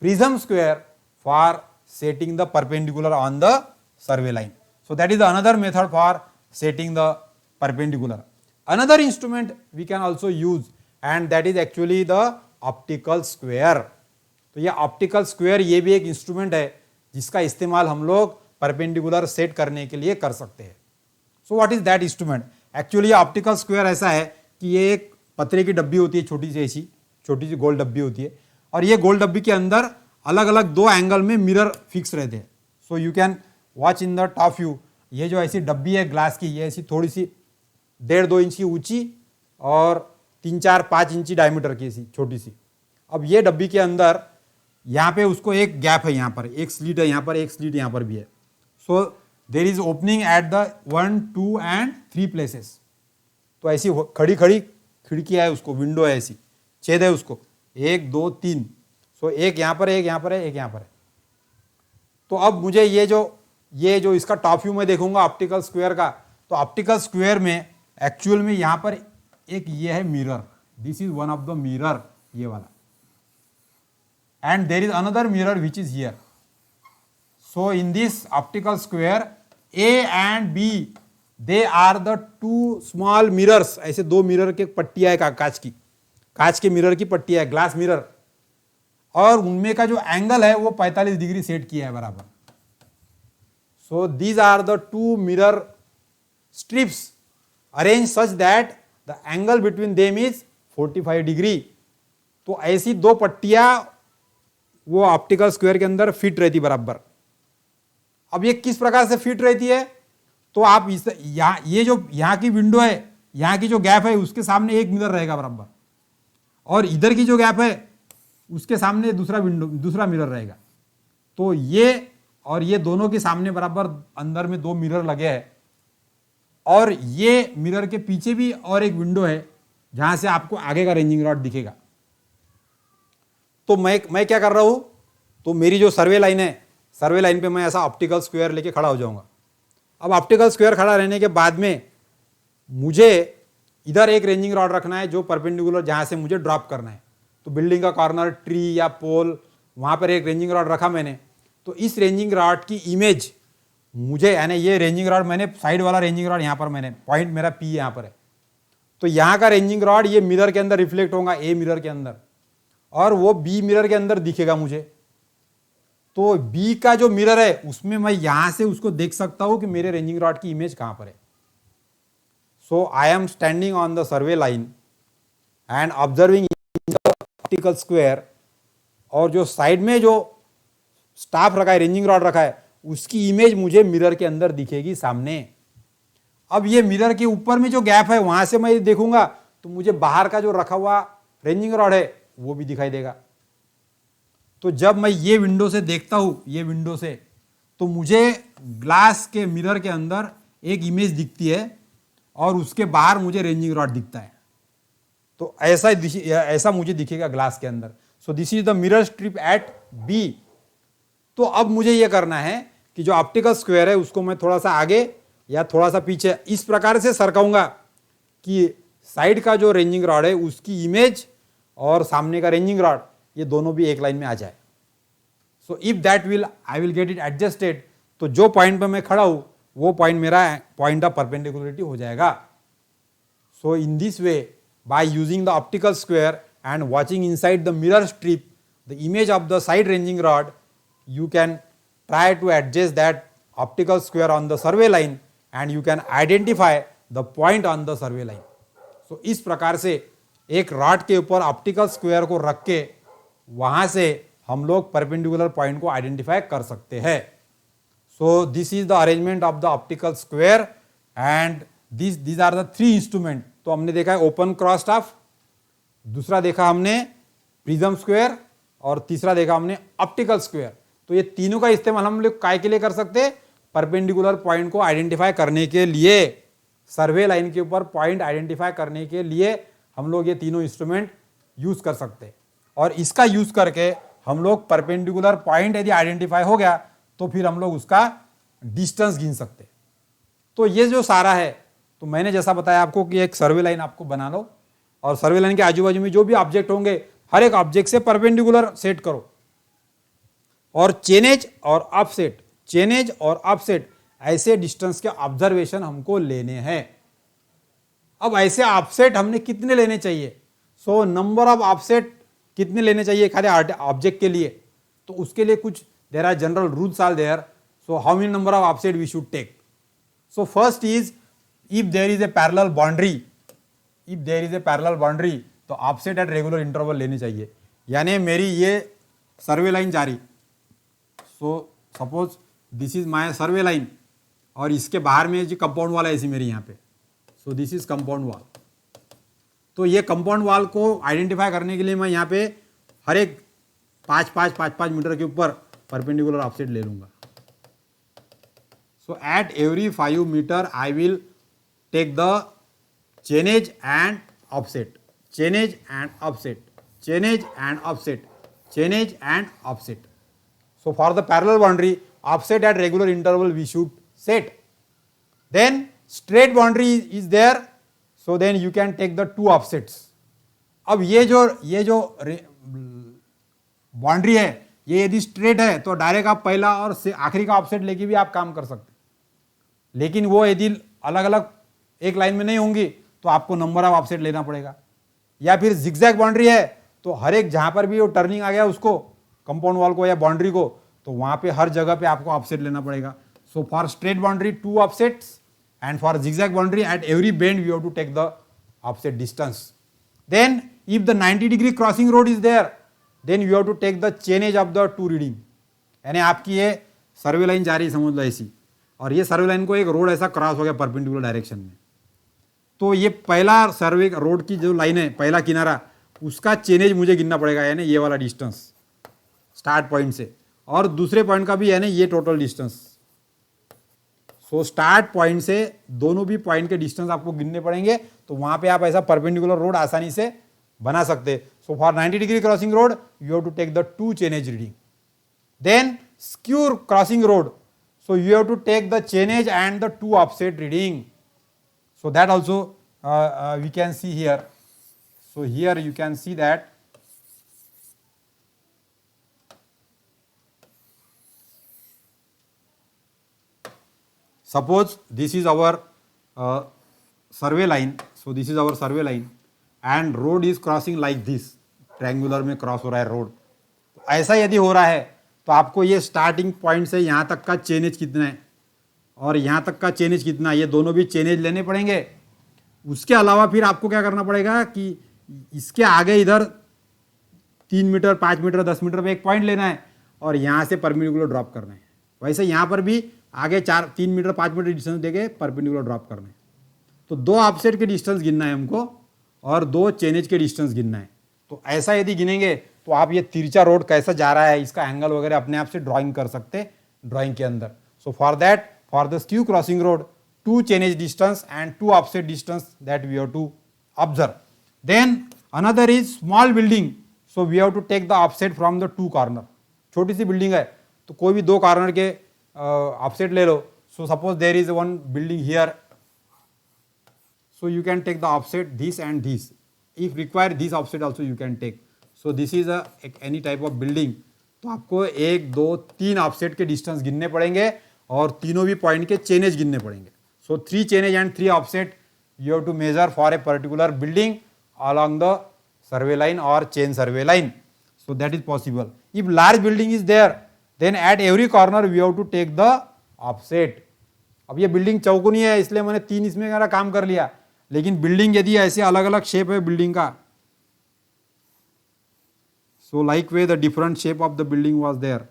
prism square for setting the perpendicular on the survey line. So that is another method for setting the perpendicular. Another instrument we can also use and that is actually the optical square. तो ये optical square ये भी एक instrument है जिसका इस्तेमाल हम लोग परपेंडिकुलर सेट करने के लिए कर सकते हैं. So what is that instrument? Actually optical square ऐसा है कि ये एक पतरे की डब्बी होती है, छोटी सी गोल डब्बी होती है और ये गोल डब्बी के अंदर अलग अलग दो एंगल में मिरर फिक्स रहते हैं. So you can watch in the top view. ये जो ऐसी डब्बी है ग्लास की, ये ऐसी थोड़ी सी 1.5-2 इंच की ऊंची और 3-4-5 इंची डायमीटर की ऐसी छोटी सी. अब ये डब्बी के अंदर यहाँ पे उसको एक गैप है, यहाँ पर एक स्लिट है, यहाँ पर एक स्लिट यहाँ पर भी है. So there is opening at the 1, 2 and 3 places. तो ऐसी खड़ी खड़ी खिड़की है, उसको विंडो है, ऐसी छेद है उसको 1, 2, 3. सो एक यहाँ पर है, एक यहाँ पर है, एक यहाँ पर है. तो अब मुझे ये जो इसका टॉप व्यू में देखूंगा ऑप्टिकल स्क्वायर का, तो ऑप्टिकल स्क्वायर में एक्चुअल में यहाँ पर एक ये है mirror. This is one of the mirror, ये वाला. And there is another mirror which is here. So in this optical square A and B they are the 2 small mirrors. ऐसे 2 मिरर के पट्टियां है कांच के मिरर की पट्टियां है, ग्लास मिरर. और उनमें का जो एंगल है वो 45 डिग्री सेट किया है बराबर. So these are the 2 mirror strips arrange such that the angle between them is 45 degree. तो ऐसी 2 पट्टियां वो ऑप्टिकल स्क्वायर के अंदर फिट रहती बराबर. अब ये किस प्रकार से फिट रहती है? तो आप ये जो यहाँ की विंडो है, यहाँ की जो गैप है उसके सामने एक मिरर रहेगा बराबर और इधर की जो गैप है उसके सामने दूसरा मिरर रहेगा. तो ये और ये दोनों के सामने बराबर अंदर में 2 मिरर लगे हैं और ये मिरर के पीछे भी और एक विंडो है जहां से आपको आगे का रेंजिंग रॉड दिखेगा. तो मैं क्या कर रहा हूं, तो मेरी जो सर्वे लाइन है, सर्वे लाइन पे मैं ऐसा ऑप्टिकल स्क्वायर लेके खड़ा हो जाऊंगा. अब ऑप्टिकल स्क्वायर खड़ा रहने के बाद में मुझे इधर एक रेंजिंग रॉड रखना है जो परपेंडिकुलर जहां से मुझे ड्रॉप करना है. तो बिल्डिंग का कॉर्नर, ट्री या पोल, वहां पर एक रेंजिंग रॉड रखा मैंने. तो इस रेंजिंग रॉड की इमेज मुझे, यानी ये रेंजिंग रॉड मैंने साइड वाला रेंजिंग रॉड यहाँ पर मैंने पॉइंट मेरा पी यहाँ पर है. तो यहाँ का रेंजिंग रॉड ये मिरर के अंदर रिफ्लेक्ट होगा, ए मिरर के अंदर, और वो बी मिरर के अंदर दिखेगा मुझे. तो बी का जो मिरर है उसमें मैं यहां से उसको देख सकता हूं कि मेरे रेंजिंग रॉड की इमेज कहां पर है. So I am standing on the survey line and observing the optical square. और जो साइड में जो स्टाफ रखा है, रेंजिंग रॉड रखा है, उसकी इमेज मुझे मिरर के अंदर दिखेगी सामने. अब ये मिरर के ऊपर में जो गैप है वहां से मैं देखूंगा तो मुझे बाहर का जो रखा हुआ रेंजिंग रॉड है वो भी दिखाई देगा. तो जब मैं ये विंडो से देखता हूं, ये विंडो से, तो मुझे ग्लास के मिरर के अंदर एक इमेज दिखती है और उसके बाहर मुझे रेंजिंग रॉड दिखता है. तो ऐसा मुझे दिखेगा ग्लास के अंदर. So this is the mirror strip at B. तो अब मुझे यह करना है कि जो ऑप्टिकल स्क्वायर है उसको मैं थोड़ा सा आगे या थोड़ा सा पीछे इस प्रकार से सरकाऊंगा कि साइड का जो रेंजिंग रॉड है उसकी इमेज और सामने का रेंजिंग रॉड ये दोनों भी एक लाइन में आ जाए. So if that will I will get it adjusted. तो जो पॉइंट पे मैं खड़ा हूं वो पॉइंट मेरा पॉइंट ऑफ परपेंडिकुलरिटी हो जाएगा. So in this way, by using the optical square and watching inside the mirror strip the image of the side ranging rod, you can try to adjust that optical square on the survey line and you can identify the point on the survey line. So इस प्रकार से एक rod के ऊपर optical square को रख के वहां से हम लोग परपेंडिकुलर पॉइंट को आइडेंटिफाई कर सकते हैं. So this is the arrangement of the optical square and these are the 3 instrument. तो हमने देखा है ओपन क्रॉस स्टाफ, दूसरा देखा हमने प्रिज्म स्क्वायर और तीसरा देखा हमने ऑप्टिकल स्क्वायर. तो ये तीनों का इस्तेमाल हम लोग काय के लिए कर सकते हैं? परपेंडिकुलर पॉइंट को आइडेंटिफाई करने के लिए, सर्वे लाइन के ऊपर पॉइंट आइडेंटिफाई करने के लिए हम लोग ये तीनों इंस्ट्रूमेंट यूज कर सकते हैं. और इसका यूज करके हम लोग परपेंडिकुलर पॉइंट यदि आइडेंटिफाई हो गया तो फिर हम लोग उसका डिस्टेंस गिन सकते हैं. तो ये जो सारा है, तो मैंने जैसा बताया आपको कि एक सर्वे लाइन आपको बना लो और सर्वे लाइन के आजू बाजू में जो भी ऑब्जेक्ट होंगे हर एक ऑब्जेक्ट से परपेंडिकुलर सेट करो और चेनेज और ऑफसेट ऐसे डिस्टेंस के ऑब्जर्वेशन हमको लेने हैं. अब ऐसे ऑफसेट हमने कितने लेने चाहिए? सो नंबर ऑफ ऑफसेट कितने लेने चाहिए खाली ऑब्जेक्ट के लिए? तो उसके लिए कुछ there are general rules are there. So how many number of offset we should take? So first is if there is a parallel boundary, if there is a parallel boundary तो offset at regular interval लेने चाहिए. यानी मेरी ये survey line जा रही, so suppose this is my survey line और इसके बाहर में जो कंपाउंड वाल है ऐसी मेरी यहाँ पे, सो दिस इज कंपाउंड वाल. तो ये कंपाउंड वाल को आइडेंटिफाई करने के लिए मैं यहाँ पे हर एक 5 मीटर के ऊपर परपेंडिकुलर ऑफसेट ले लूंगा. So at every 5 metre I will take the chainage and offset, chainage and offset, chainage and offset, chainage and offset. So for the parallel boundary, offset at regular interval we should set. Then straight boundary is there, so then you can take the two offsets. अब ये जो boundary है ये यदि straight है तो direct आप पहला और आखिरी का ऑफसेट लेके भी आप काम कर सकते हैं. लेकिन वो यदि अलग अलग एक लाइन में नहीं होंगी तो आपको नंबर ऑफ ऑफसेट लेना पड़ेगा. या फिर जिगजैग बाउंड्री है तो हर एक जहां पर भी वो टर्निंग आ गया उसको कंपाउंड वॉल को या बाउंड्री को, तो वहां पे हर जगह पे आपको ऑफसेट लेना पड़ेगा. So for straight boundary 2 offsets and for zigzag boundary at every bend we have to take the offset distance. Then if the 90 degree crossing road is there then you have to take the chainage of the 2 reading. यानी आपकी ये survey line जा रही है समझ लो ऐसी, और ये सर्वे लाइन को एक रोड ऐसा क्रॉस हो गया परपेंडिकुलर डायरेक्शन में, तो ये पहला सर्वे रोड की जो लाइन है पहला किनारा उसका चेनेज मुझे गिनना पड़ेगा, यानी ये वाला डिस्टेंस स्टार्ट पॉइंट से, और दूसरे पॉइंट का भी यानी ये total distance. So start point से दोनों भी पॉइंट के डिस्टेंस आपको गिनने पड़ेंगे, तो वहां पे आप ऐसा परपेंडिकुलर रोड आसानी से बना सकते. So for 90 degree crossing road you have to take the 2 chainage reading. Then skew crossing road, so you have to take the chainage and the 2 offset reading. So that also we can see here. So here you can see that suppose this is our survey line. So this is our survey line and road is crossing like this, triangular में cross हो रहा है road. ऐसा यदि हो रहा है तो आपको ये स्टार्टिंग पॉइंट से यहाँ तक का चेनेज कितना है और यहाँ तक का चेनेज कितना है, ये दोनों भी चेनेज लेने पड़ेंगे. उसके अलावा फिर आपको क्या करना पड़ेगा कि इसके आगे इधर 3 मीटर 5 मीटर 10 मीटर पे एक पॉइंट लेना है और यहाँ से परपेंडिकुलर ड्रॉप करना है. वैसे यहाँ पर भी आगे 3 मीटर 5 मीटर डिस्टेंस देके परपेंडिकुलर ड्रॉप करना है. तो 2 ऑफसेट के डिस्टेंस गिनना है हमको और 2 चेनेज के डिस्टेंस गिनना है. तो ऐसा यदि गिनेंगे तो आप ये तिरछा रोड कैसा जा रहा है इसका एंगल वगैरह अपने आप से ड्राइंग कर सकते ड्राइंग के अंदर. So for that for the skew crossing road 2 chainage distance and 2 offset distance that we have to observe. Then another is small building, so we have to take the offset from the 2 corner. छोटी सी building है तो कोई भी 2 corner के offset ले लो. So suppose there is one building here, so you can take the offset this and this. If required this offset also you can take. So this is a any type of building. तो आपको 1 2 3 offset के distance गिनने पड़ेंगे और तीनों भी point के chainage गिनने पड़ेंगे. So 3 chainage and 3 offset you have to measure for a particular building along the survey line or chain survey line. So that is possible. If large building is there then at every corner we have to take the offset. अब ये building चौकोनी है इसलिए मैंने 3 इसमें मेरा काम कर लिया, लेकिन बिल्डिंग यदि ऐसे अलग अलग शेप है बिल्डिंग का, so like way the different shape of the building was there.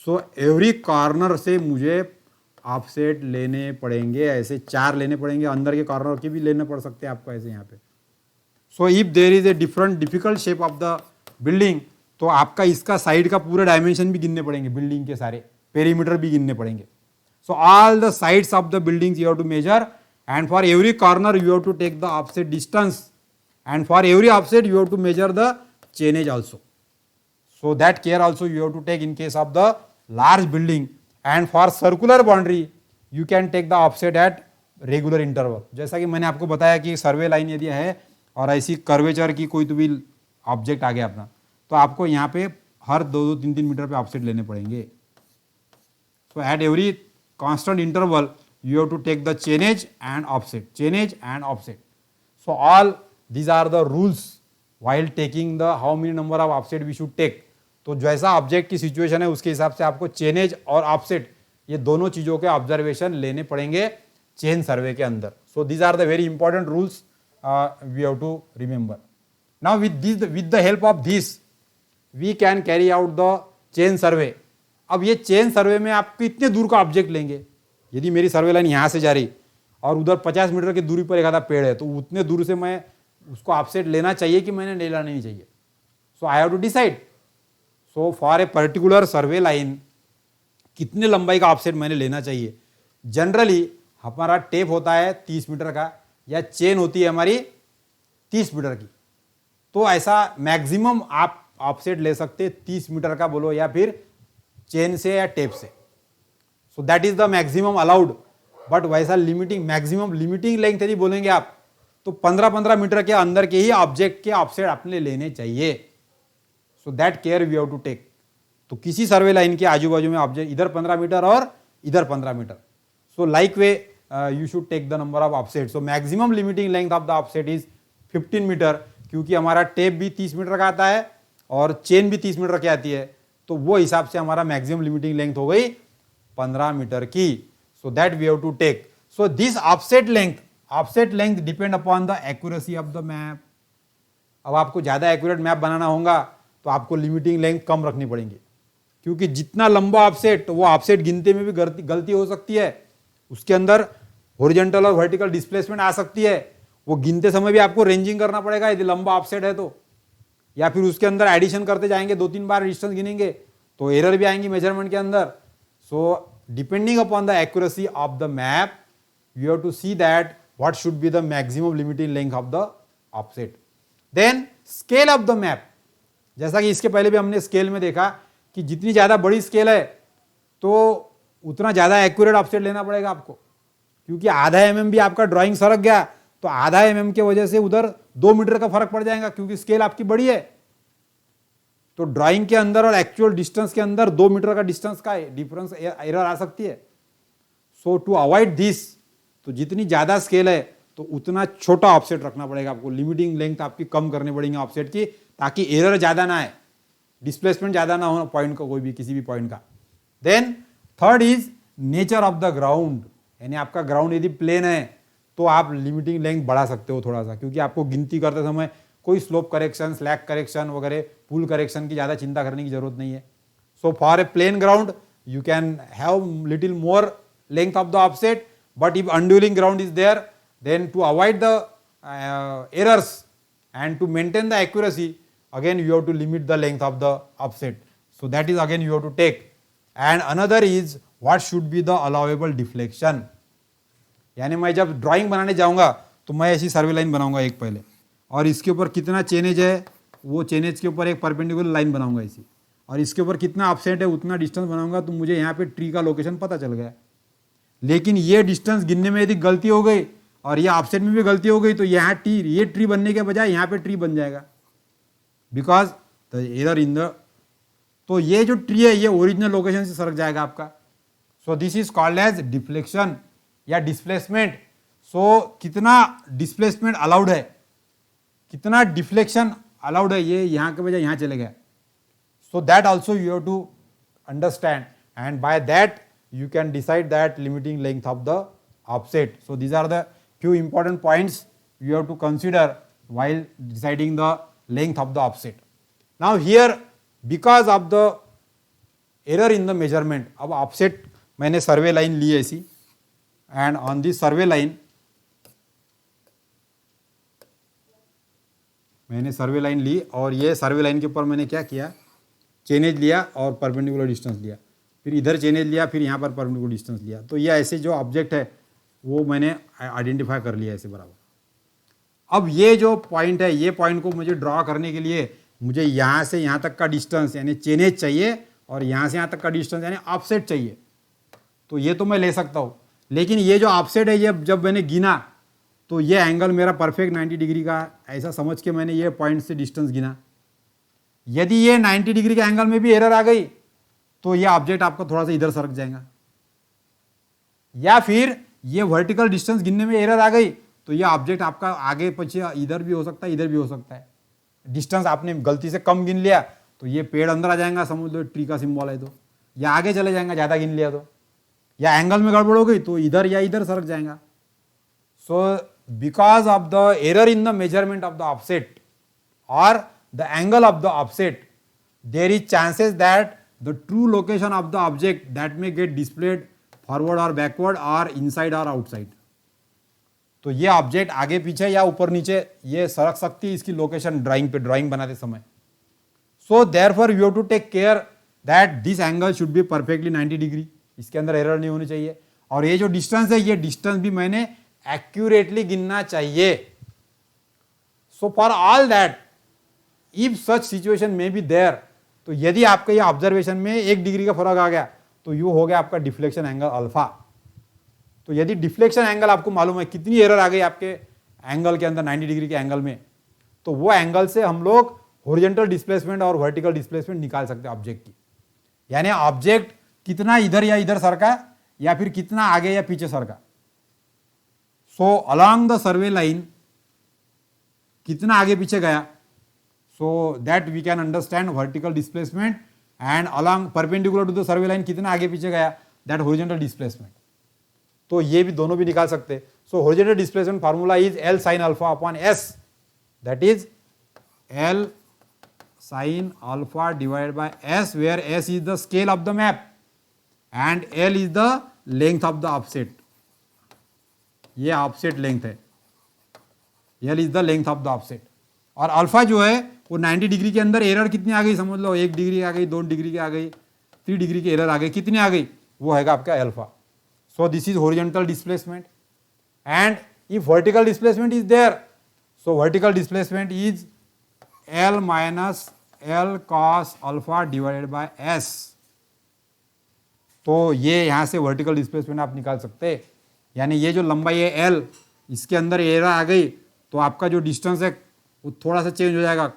So every corner से मुझे ऑफसेट लेने पड़ेंगे, ऐसे 4 लेने पड़ेंगे, अंदर के कॉर्नर के भी लेने पड़ सकते हैं आपको ऐसे यहाँ पे. So if there is a different difficult shape of the building तो आपका इसका साइड का पूरे डायमेंशन भी गिनने पड़ेंगे, बिल्डिंग के सारे पेरीमीटर भी गिनने पड़ेंगे. So all the sides of the buildings you have to measure and for every corner you have to take the offset distance and for every offset you have to measure the chainage also. So that care also you have to take in case of the large building. And for circular boundary you can take the offset at regular interval. जैसा कि मैंने आपको बताया कि सर्वे line यदि है और ऐसी कर्वेचर की कोई तो भी ऑब्जेक्ट आ गया अपना, तो आपको यहाँ पे हर 2-3 मीटर पे ऑफसेट लेने पड़ेंगे. So at every constant interval you have to take the chain edge and offset, chain edge and offset. So all these are the rules while taking the how many number of offset we should take. तो जैसा object की situation है उसके हिसाब से आपको chain as और offset ये दोनों चीजों के ऑब्जर्वेशन लेने पड़ेंगे चेन सर्वे के अंदर. So these are the very important rules we have to remember. Now with the help of this we can carry out the chain survey. अब ये चेन सर्वे में आप कितने दूर का ऑब्जेक्ट लेंगे. यदि मेरी सर्वे लाइन यहाँ से जा रही और उधर 50 मीटर की दूरी पर एक आधा पेड़ है तो उतने दूर से मैं उसको ऑफसेट लेना चाहिए कि मैंने लेना नहीं चाहिए. So I have to decide. So for a particular survey line कितने लंबाई का ऑफसेट मैंने लेना चाहिए. जनरली हमारा टेप होता है 30 मीटर का या चेन होती है हमारी 30 मीटर की. तो ऐसा मैक्सिमम आप ऑफसेट ले सकते 30 मीटर का बोलो या फिर चेन से या टेप से. सो that is the maximum allowed. But वैसा लिमिटिंग मैक्सिमम लिमिटिंग लेंथ यदि बोलेंगे आप तो 15-15 मीटर के अंदर के ही ऑब्जेक्ट के ऑफसेट आपने लेने चाहिए. So that care we have to take. तो किसी सर्वे लाइन के आजू बाजू में ऑब्जेक्ट इधर 15 मीटर और इधर 15 metre. So like way you should take the number of offset. So maximum limiting length of the offset is 15 metre. क्योंकि हमारा टेप भी 30 मीटर का आता है और चेन भी 30 मीटर की आती है तो वो हिसाब से हमारा मैक्सिमम लिमिटिंग लेंथ हो गई 15 मीटर की. So that we have to take. So this offset length depend upon the accuracy of the map. अब आपको ज्यादा एक्यूरेट मैप बनाना होगा तो आपको लिमिटिंग लेंथ कम रखनी पड़ेगी. क्योंकि जितना लंबा ऑफसेट वो ऑफसेट गिनते में भी गलती हो सकती है. उसके अंदर हॉरिजॉन्टल और वर्टिकल डिस्प्लेसमेंट आ सकती है. वो गिनते समय भी आपको रेंजिंग करना पड़ेगा यदि लंबा ऑफसेट है तो. या फिर उसके अंदर एडिशन करते जाएंगे 2-3 बार डिस्टेंस गिनेंगे तो एरर भी आएंगी मेजरमेंट के अंदर. So depending upon the accuracy of the map you have to see that what should be the maximum limiting length of the offset. Then scale of the map. जैसा कि इसके पहले भी हमने स्केल में देखा कि जितनी ज्यादा बड़ी स्केल है तो उतना ज्यादा एक्यूरेट ऑफसेट लेना पड़ेगा आपको. क्योंकि आधा mm भी आपका ड्राइंग सरक गया तो आधा mm के वजह से उधर 2 मीटर का फर्क पड़ जाएगा क्योंकि स्केल आपकी बड़ी है. तो ड्राइंग के अंदर और एक्चुअल डिस्टेंस के अंदर 2 मीटर का डिस्टेंस का डिफरेंस एरर आ सकती है. सो टू अवॉइड दिस तो जितनी ज्यादा स्केल है तो उतना छोटा ऑफसेट रखना पड़ेगा आपको. लिमिटिंग लेंथ आपकी कम करनी पड़ेगी ऑफसेट की ताकि एरर ज्यादा ना आए, डिस्प्लेसमेंट ज्यादा ना हो पॉइंट का, कोई भी किसी भी पॉइंट का. Then third is nature of the ground. यानी आपका ग्राउंड यदि प्लेन है तो आप लिमिटिंग लेंथ बढ़ा सकते हो थोड़ा सा. क्योंकि आपको गिनती करते समय कोई स्लोप करेक्शन, स्लैक करेक्शन वगैरह, पुल करेक्शन की ज्यादा चिंता करने की जरूरत नहीं है. So for a plain ground you can have little more length of the offset. But if undulating ground is there then to avoid the errors and to maintain the accuracy again you have to limit the length of the offset. So that is again you have to take. And another is what should be the allowable deflection. यानी मैं जब drawing बनाने जाऊंगा तो मैं ऐसी सर्वे line बनाऊंगा एक पहले और इसके ऊपर कितना चेनेज है वो चेनेज के ऊपर एक परपेंडिकुलर लाइन बनाऊंगा ऐसी और इसके ऊपर कितना ऑफसेट है उतना डिस्टेंस बनाऊंगा तो मुझे यहाँ पे ट्री का लोकेशन पता चल गया. लेकिन ये डिस्टेंस गिनने में यदि गलती हो गई और ये ऑफसेट में भी गलती हो गई तो यहाँ ये ट्री बनने के बजाय यहाँ पे ट्री बन जाएगा बिकॉज इधर इन द. तो ये जो ट्री है ये ओरिजिनल लोकेशन से सरक जाएगा आपका. So this is called as deflection या डिस्प्लेसमेंट. सो कितना डिस्प्लेसमेंट अलाउड है, कितना डिफ्लेक्शन अलाउड है, ये यहाँ के बजाय यहाँ चले गए. So that also you have to understand and by that you can decide that limiting length of the offset. So these are the few important points you have to consider while deciding the length of the offset. Now here because of the error in the measurement, अब offset मैंने सर्वे line ली ऐसी and on this survey line मैंने सर्वे line ली और ये survey line के ऊपर मैंने क्या किया, चेनेज लिया और परपेंडिकुलर डिस्टेंस लिया, फिर इधर चेनेज लिया, फिर यहाँ पर परपेंडिकुलर डिस्टेंस लिया. तो ये ऐसे जो ऑब्जेक्ट है वो मैंने आइडेंटिफाई कर लिया ऐसे बराबर. अब ये जो पॉइंट है ये पॉइंट को मुझे ड्रॉ करने के लिए मुझे यहाँ से यहाँ तक का डिस्टेंस यानी चेनेज चाहिए और यहाँ से यहाँ तक का डिस्टेंस यानी ऑफसेट चाहिए. तो ये तो मैं ले सकता हूँ लेकिन ये जो ऑफसेट है ये जब मैंने गिना तो ये एंगल मेरा परफेक्ट 90 डिग्री का ऐसा समझ के मैंने ये पॉइंट से डिस्टेंस गिना. यदि ये 90 डिग्री के एंगल में भी एरर आ गई तो ये ऑब्जेक्ट आपका थोड़ा सा इधर सरक जाएगा या फिर ये वर्टिकल डिस्टेंस गिनने में एरर आ गई तो ये ऑब्जेक्ट आपका आगे पीछे इधर भी हो सकता है, इधर भी हो सकता है। डिस्टेंस आपने गलती से कम गिन लिया तो ये पेड़ अंदर आ जाएगा, समझ लो ट्री का सिंबल है तो, या आगे चले जाएगा ज़्यादा गिन लिया तो, या एंगल में गड़बड़ हो गई तो इधर या इधर सरक जाएगा। So because of the error in the measurement of the offset और the angle of the offset, there is chances that the true location of the object that may get displayed forward or backward or inside or outside। तो ये object आगे पीछे या ऊपर नीचे ये सरक सकती है, इसकी लोकेशन ड्राइंग बनाते समय। So therefore you have to take care that this angle should be perfectly 90 degree, इसके अंदर एरर नहीं होनी चाहिए। और ये जो डिस्टेंस है ये डिस्टेंस भी मैंने एक्यूरेटली गिनना चाहिए। So for all that if such situation में बी देयर, तो यदि आपके ये ऑब्जर्वेशन में 1 डिग्री का फर्क आ गया तो यू हो गया आपका डिफ्लेक्शन एंगल अल्फा। तो यदि डिफ्लेक्शन एंगल आपको मालूम है कितनी एरर आ गई आपके एंगल के अंदर 90 डिग्री के एंगल में, तो वो एंगल से हम लोग हॉरिजॉन्टल डिस्प्लेसमेंट और वर्टिकल डिस्प्लेसमेंट निकाल सकते हैं ऑब्जेक्ट की। यानी ऑब्जेक्ट कितना इधर या इधर सरका या फिर कितना आगे या पीछे सरका। So along the survey line कितना आगे पीछे गया, so that we can understand vertical displacement, and along perpendicular to the survey line कितना आगे पीछे गया, that horizontal displacement। तो ये भी दोनों भी निकाल सकते। so horizontal displacement formula is L sin alpha upon S, that is L sin alpha divided by S, where S is the scale of the map and L is the length of the offset। ये offset length है, L is the length of the offset। और alpha जो है वो 90 degree के अंदर error कितनी आ गई, समझ लो 1 डिग्री आ गई, 2 डिग्री की आ गई, 3 डिग्री की एरर आ गई, कितनी आ गई, वो है आपका alpha. So this is horizontal displacement. And if vertical displacement is there, so vertical displacement is L minus L cos alpha divided by S। तो ये यहाँ से वर्टिकल डिस्प्लेसमेंट आप निकाल सकते हैं। यानी ये जो लंबाई है L, इसके अंदर एरर आ गई तो आपका जो डिस्टेंस है वो थोड़ा सा चेंज हो जाएगा,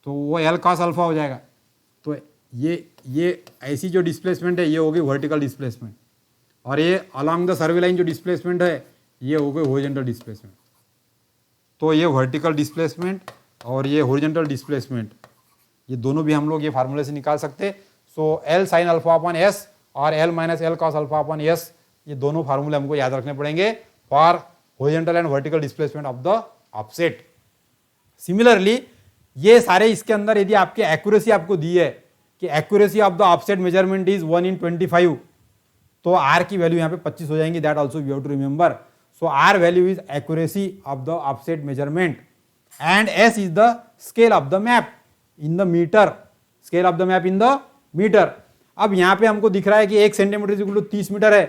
तो वो L cos अल्फा हो जाएगा। तो ये ऐसी जो डिस्प्लेसमेंट है ये होगी वर्टिकल डिस्प्लेसमेंट, और ये अलोंग द सर्वे लाइन जो डिस्प्लेसमेंट है ये हो गई हॉरिजॉन्टल डिस्प्लेसमेंट। तो ये वर्टिकल डिस्प्लेसमेंट और ये हॉरिजॉन्टल डिस्प्लेसमेंट, ये दोनों भी हम लोग ये फार्मूले से निकाल सकते। सो L sin alpha upon S और L minus L cos alpha upon S, ये दोनों फार्मूले हमको याद रखने पड़ेंगे for horizontal and vertical displacement of the offset. Similarly ये सारे इसके अंदर यदि आपकी एक्यूरेसी आपको दी है कि accuracy of the offset measurement is 1 in 25, तो R की वैल्यू यहाँ पे 25 हो जाएंगी। That also you have to remember. So R value is accuracy of the offset measurement and S is the scale of the map in the meter, scale of the map in the meter. अब यहाँ पे हमको दिख रहा है कि 1 centimetre equal to 30 metre है,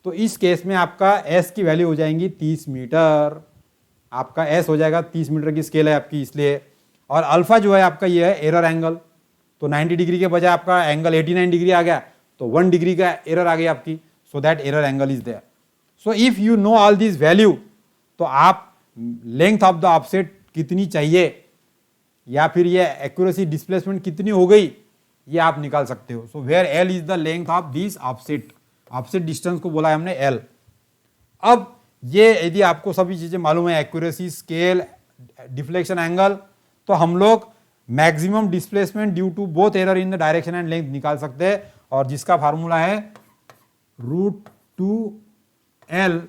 तो इस केस में आपका S की वैल्यू हो जाएंगी 30 मीटर। आपका S हो जाएगा 30 मीटर की स्केल है आपकी इसलिए। और अल्फा जो है आपका ये है एरर एंगल, तो 90 डिग्री के बजाय आपका एंगल 89 डिग्री आ गया, तो 1 डिग्री का एरर आ गई आपकी। So that error angle is there. So if you know all this value, तो आप लेंथ ऑफ द ऑफसेट कितनी चाहिए या फिर ये एक्यूरेसी डिस्प्लेसमेंट कितनी हो गई ये आप निकाल सकते हो। So where L is the length of this offset, offset distance को बोला है हमने L। अब ये यदि आपको सभी चीजें मालूम है, एक्यूरेसी, स्केल, डिफ्लेक्शन एंगल, तो हम लोग maximum displacement due to both error in the direction and length निकाल सकते हैं, और जिसका फार्मूला है √2L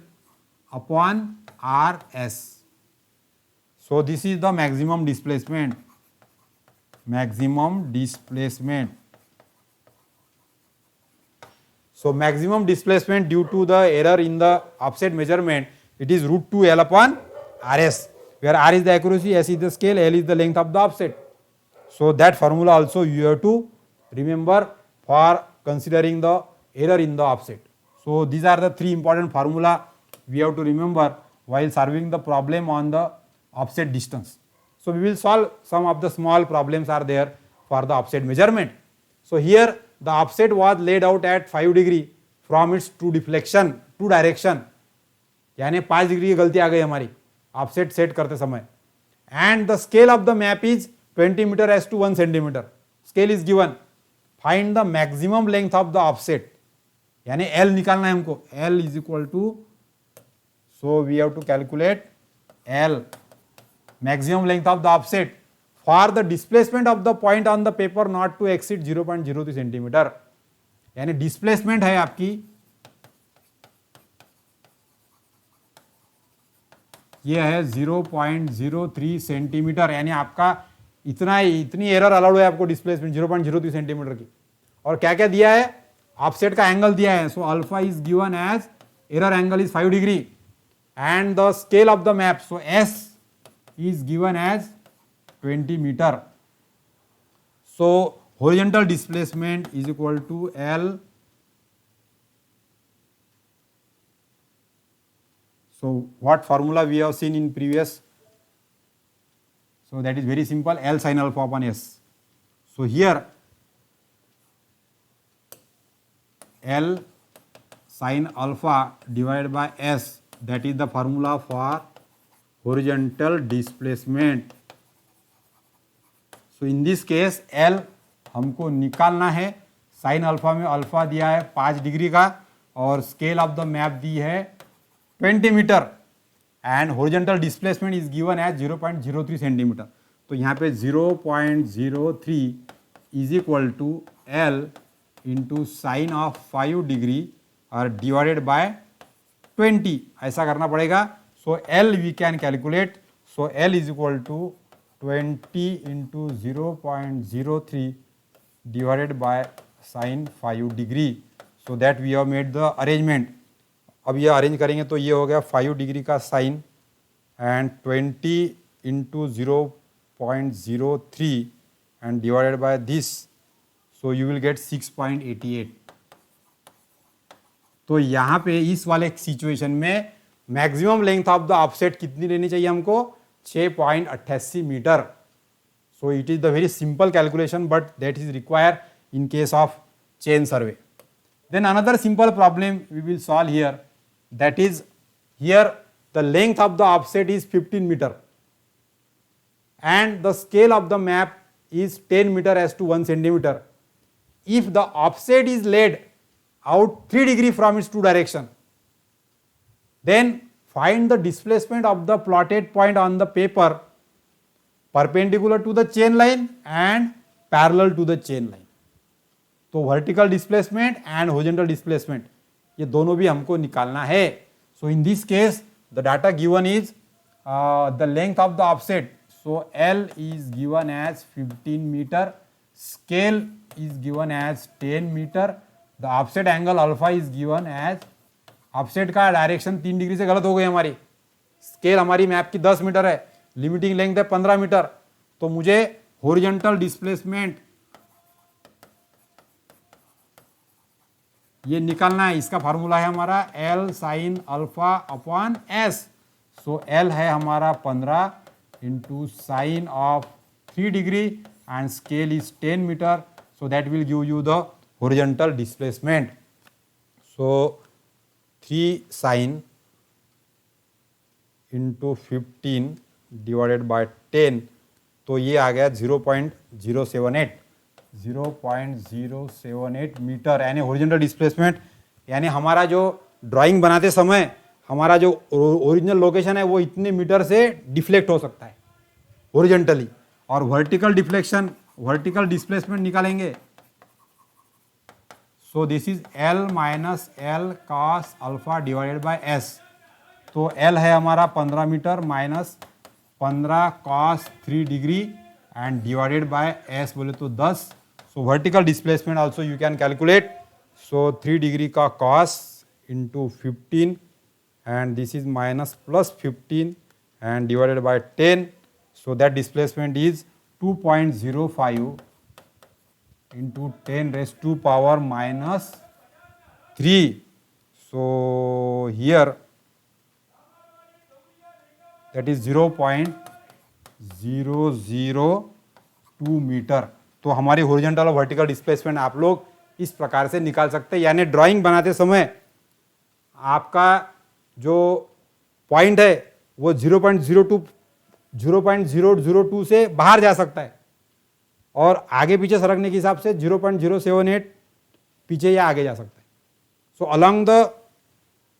upon RS। So this is the maximum displacement, maximum displacement. So maximum displacement due to the error in the offset measurement, it is √2L upon RS, where R is the accuracy, S is the scale, L is the length of the offset. So that formula also you have to remember for considering the error in the offset. So these are the 3 important formula we have to remember while solving the problem on the offset distance. So we will solve some of the small problems are there for the offset measurement. So here the offset was laid out at 5 degree from its true deflection, true direction, यानी 5 degree की गलती आ गई हमारी offset set करते समय। And the scale of the map is 20 meters to 1 centimeter, scale is given. Find the maximum length of the offset, यानी L निकालना है हमको। L is equal to So we have to calculate L, maximum length of the offset for the displacement of the point on the paper not to exceed 0.03 centimetre, यानी displacement है आपकी ये है 0.03 centimetre, यानी आपका इतनी एरर अलाउड है आपको डिस्प्लेसमेंट 0.03 सेंटीमीटर की। और क्या क्या दिया है, ऑफसेट का एंगल दिया है। So alpha is given as error angle is 5 degree and the scale of the map, so S is given as 20 meter. So horizontal displacement is equal to L. So what formula we have seen in previous? So that is very simple, L sin alpha upon S. So here L sin alpha divided by S, that is the formula for horizontal displacement. So in this case L हमको निकालना है। Sine alpha में alpha दिया है 5 degree का और scale of the map दी है 20 meter and horizontal displacement is given as 0.03 centimeter. तो यहाँ पे 0.03 is equal to L into sine of 5 degree और डिवाइडेड बाय 20, ऐसा करना पड़ेगा। So L we can calculate, so L is equal to 20 into 0.03 divided by sin 5 degree. So that we have made the arrangement. अब ये arrange करेंगे तो ये हो गया 5 डिग्री का sine and 20 into 0.03 and divided by this, so you will get 6.88। तो यहाँ पे इस वाले सिचुएशन में maximum length of the offset कितनी लेनी चाहिए हमको, 6.88 meter. So it is the very simple calculation, but that is required in case of chain survey. Then another simple problem we will solve here, that is here the length of the offset is 15 meter and the scale of the map is 10 meter as to 1 centimeter. If the offset is laid out 3 degree from its two direction, then find the displacement of the plotted point on the paper perpendicular to the chain line and parallel to the chain line. तो vertical displacement and horizontal displacement ये दोनों भी हमको निकालना है। So in this case the data given is the length of the offset, so L is given as 15 metre, scale is given as 10 metre, the offset angle alpha is given as, offset का direction 3 degree से गलत हो गई हमारी, scale हमारी map की 10 metre है, limiting length है 15 मीटर। तो मुझे हॉरिजॉन्टल डिस्प्लेसमेंट ये निकालना है। इसका फार्मूला है हमारा L sine alpha upon S। So L है हमारा 15 into sine of 3 degree and scale is 10 meter, so that will give you the horizontal displacement. So 3 sine into 15 divided by 10, तो ये आ गया 0.078 मीटर, यानी हॉरिजॉन्टल डिस्प्लेसमेंट। यानी हमारा जो drawing बनाते समय हमारा जो ओरिजिनल लोकेशन है वो इतने मीटर से डिफ्लेक्ट हो सकता है हॉरिजॉन्टली, और वर्टिकल डिफ्लेक्शन, वर्टिकल डिस्प्लेसमेंट निकालेंगे। So this is L minus L cos alpha divided by S। तो L है हमारा 15 meter minus 15 cos 3 degree and divided by S बोले तो 10। So vertical displacement also you can calculate. So 3 degree का cos into 15 and this is minus plus 15 and divided by 10। So that displacement is 2.05 into 10 raised to power minus 3. So here that is 0.002 meter. तो हमारी horizontal और vertical displacement आप लोग इस प्रकार से निकाल सकते हैं। यानी ड्राइंग बनाते समय आपका जो पॉइंट है वो 0.002 से बाहर जा सकता है और आगे पीछे सरकने के हिसाब से 0.078 पीछे या आगे जा सकता है। So along the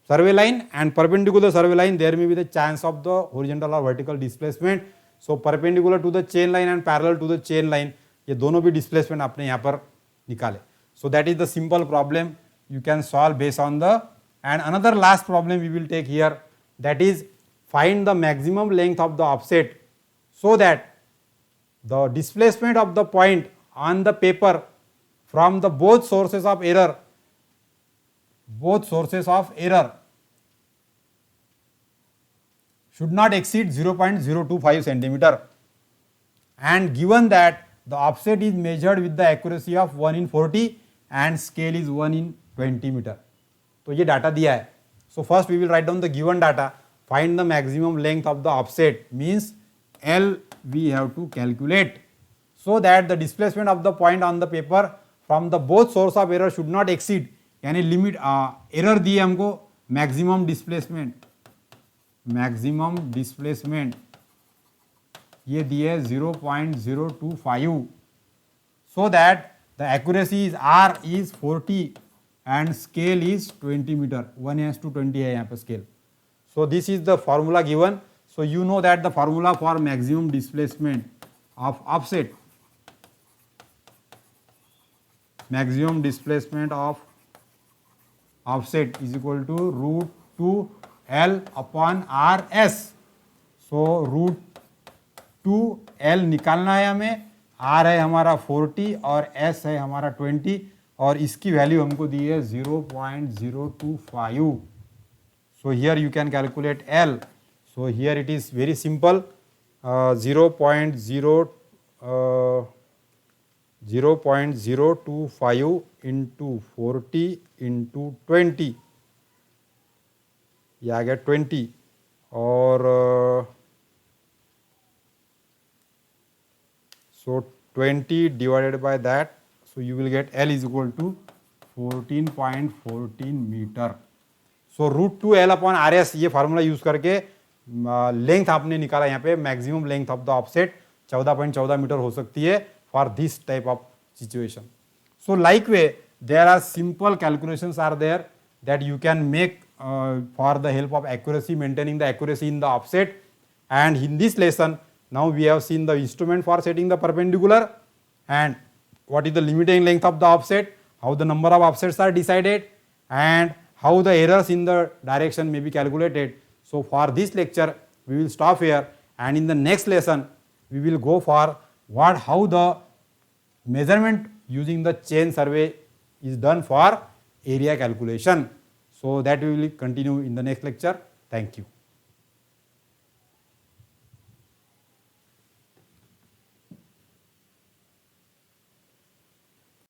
survey line and perpendicular survey line, there may be the chance of the horizontal or vertical displacement. So perpendicular to the chain line and parallel to the chain line, ये दोनों भी displacement आपने यहाँ पर निकाले. So that is the simple problem you can solve based on the, and another last problem we will take here, that is find the maximum length of the offset so that the displacement of the point on the paper from the both sources of error should not exceed 0.025 centimeter, and given that the offset is measured with the accuracy of 1 in 40 and scale is 1 in 20 meter. तो ये data दिया है. So first we will write down the given data. Find the maximum length of the offset means L we have to calculate so that the displacement of the point on the paper from the both source of error should not exceed, यानी limit error दी है हमको maximum displacement ये दिए 0.025, so that the accuracy is R is 40 and scale is 20 meter, 1:20 है यहाँ पे scale. So this is the formula given. So you know that the formula for maximum displacement of offset, maximum displacement of offset is equal to root 2 L upon RS. So root 2 L निकालना है हमें, R है हमारा 40 और S है हमारा 20 और इसकी वैल्यू हमको दी है 0.025. So here you can calculate L. So here it is very simple, 0.025 into 40 into 20, ये आ गया 20 और so 20 divided by that, so you will get L is equal to 14.14 meter. So root 2 L upon RS ये formula use करके length आपने निकाला यहाँ पे, maximum length of the offset 14.14 meter हो सकती है for this type of situation. So like way there are simple calculations are there that you can make for the help of accuracy, maintaining the accuracy in the offset. And in this lesson now we have seen the instrument for setting the perpendicular and what is the limiting length of the offset, how the number of offsets are decided and how the errors in the direction may be calculated. So for this lecture we will stop here, and in the next lesson we will go for how the measurement using the chain survey is done for area calculation. So that we will continue in the next lecture. Thank you.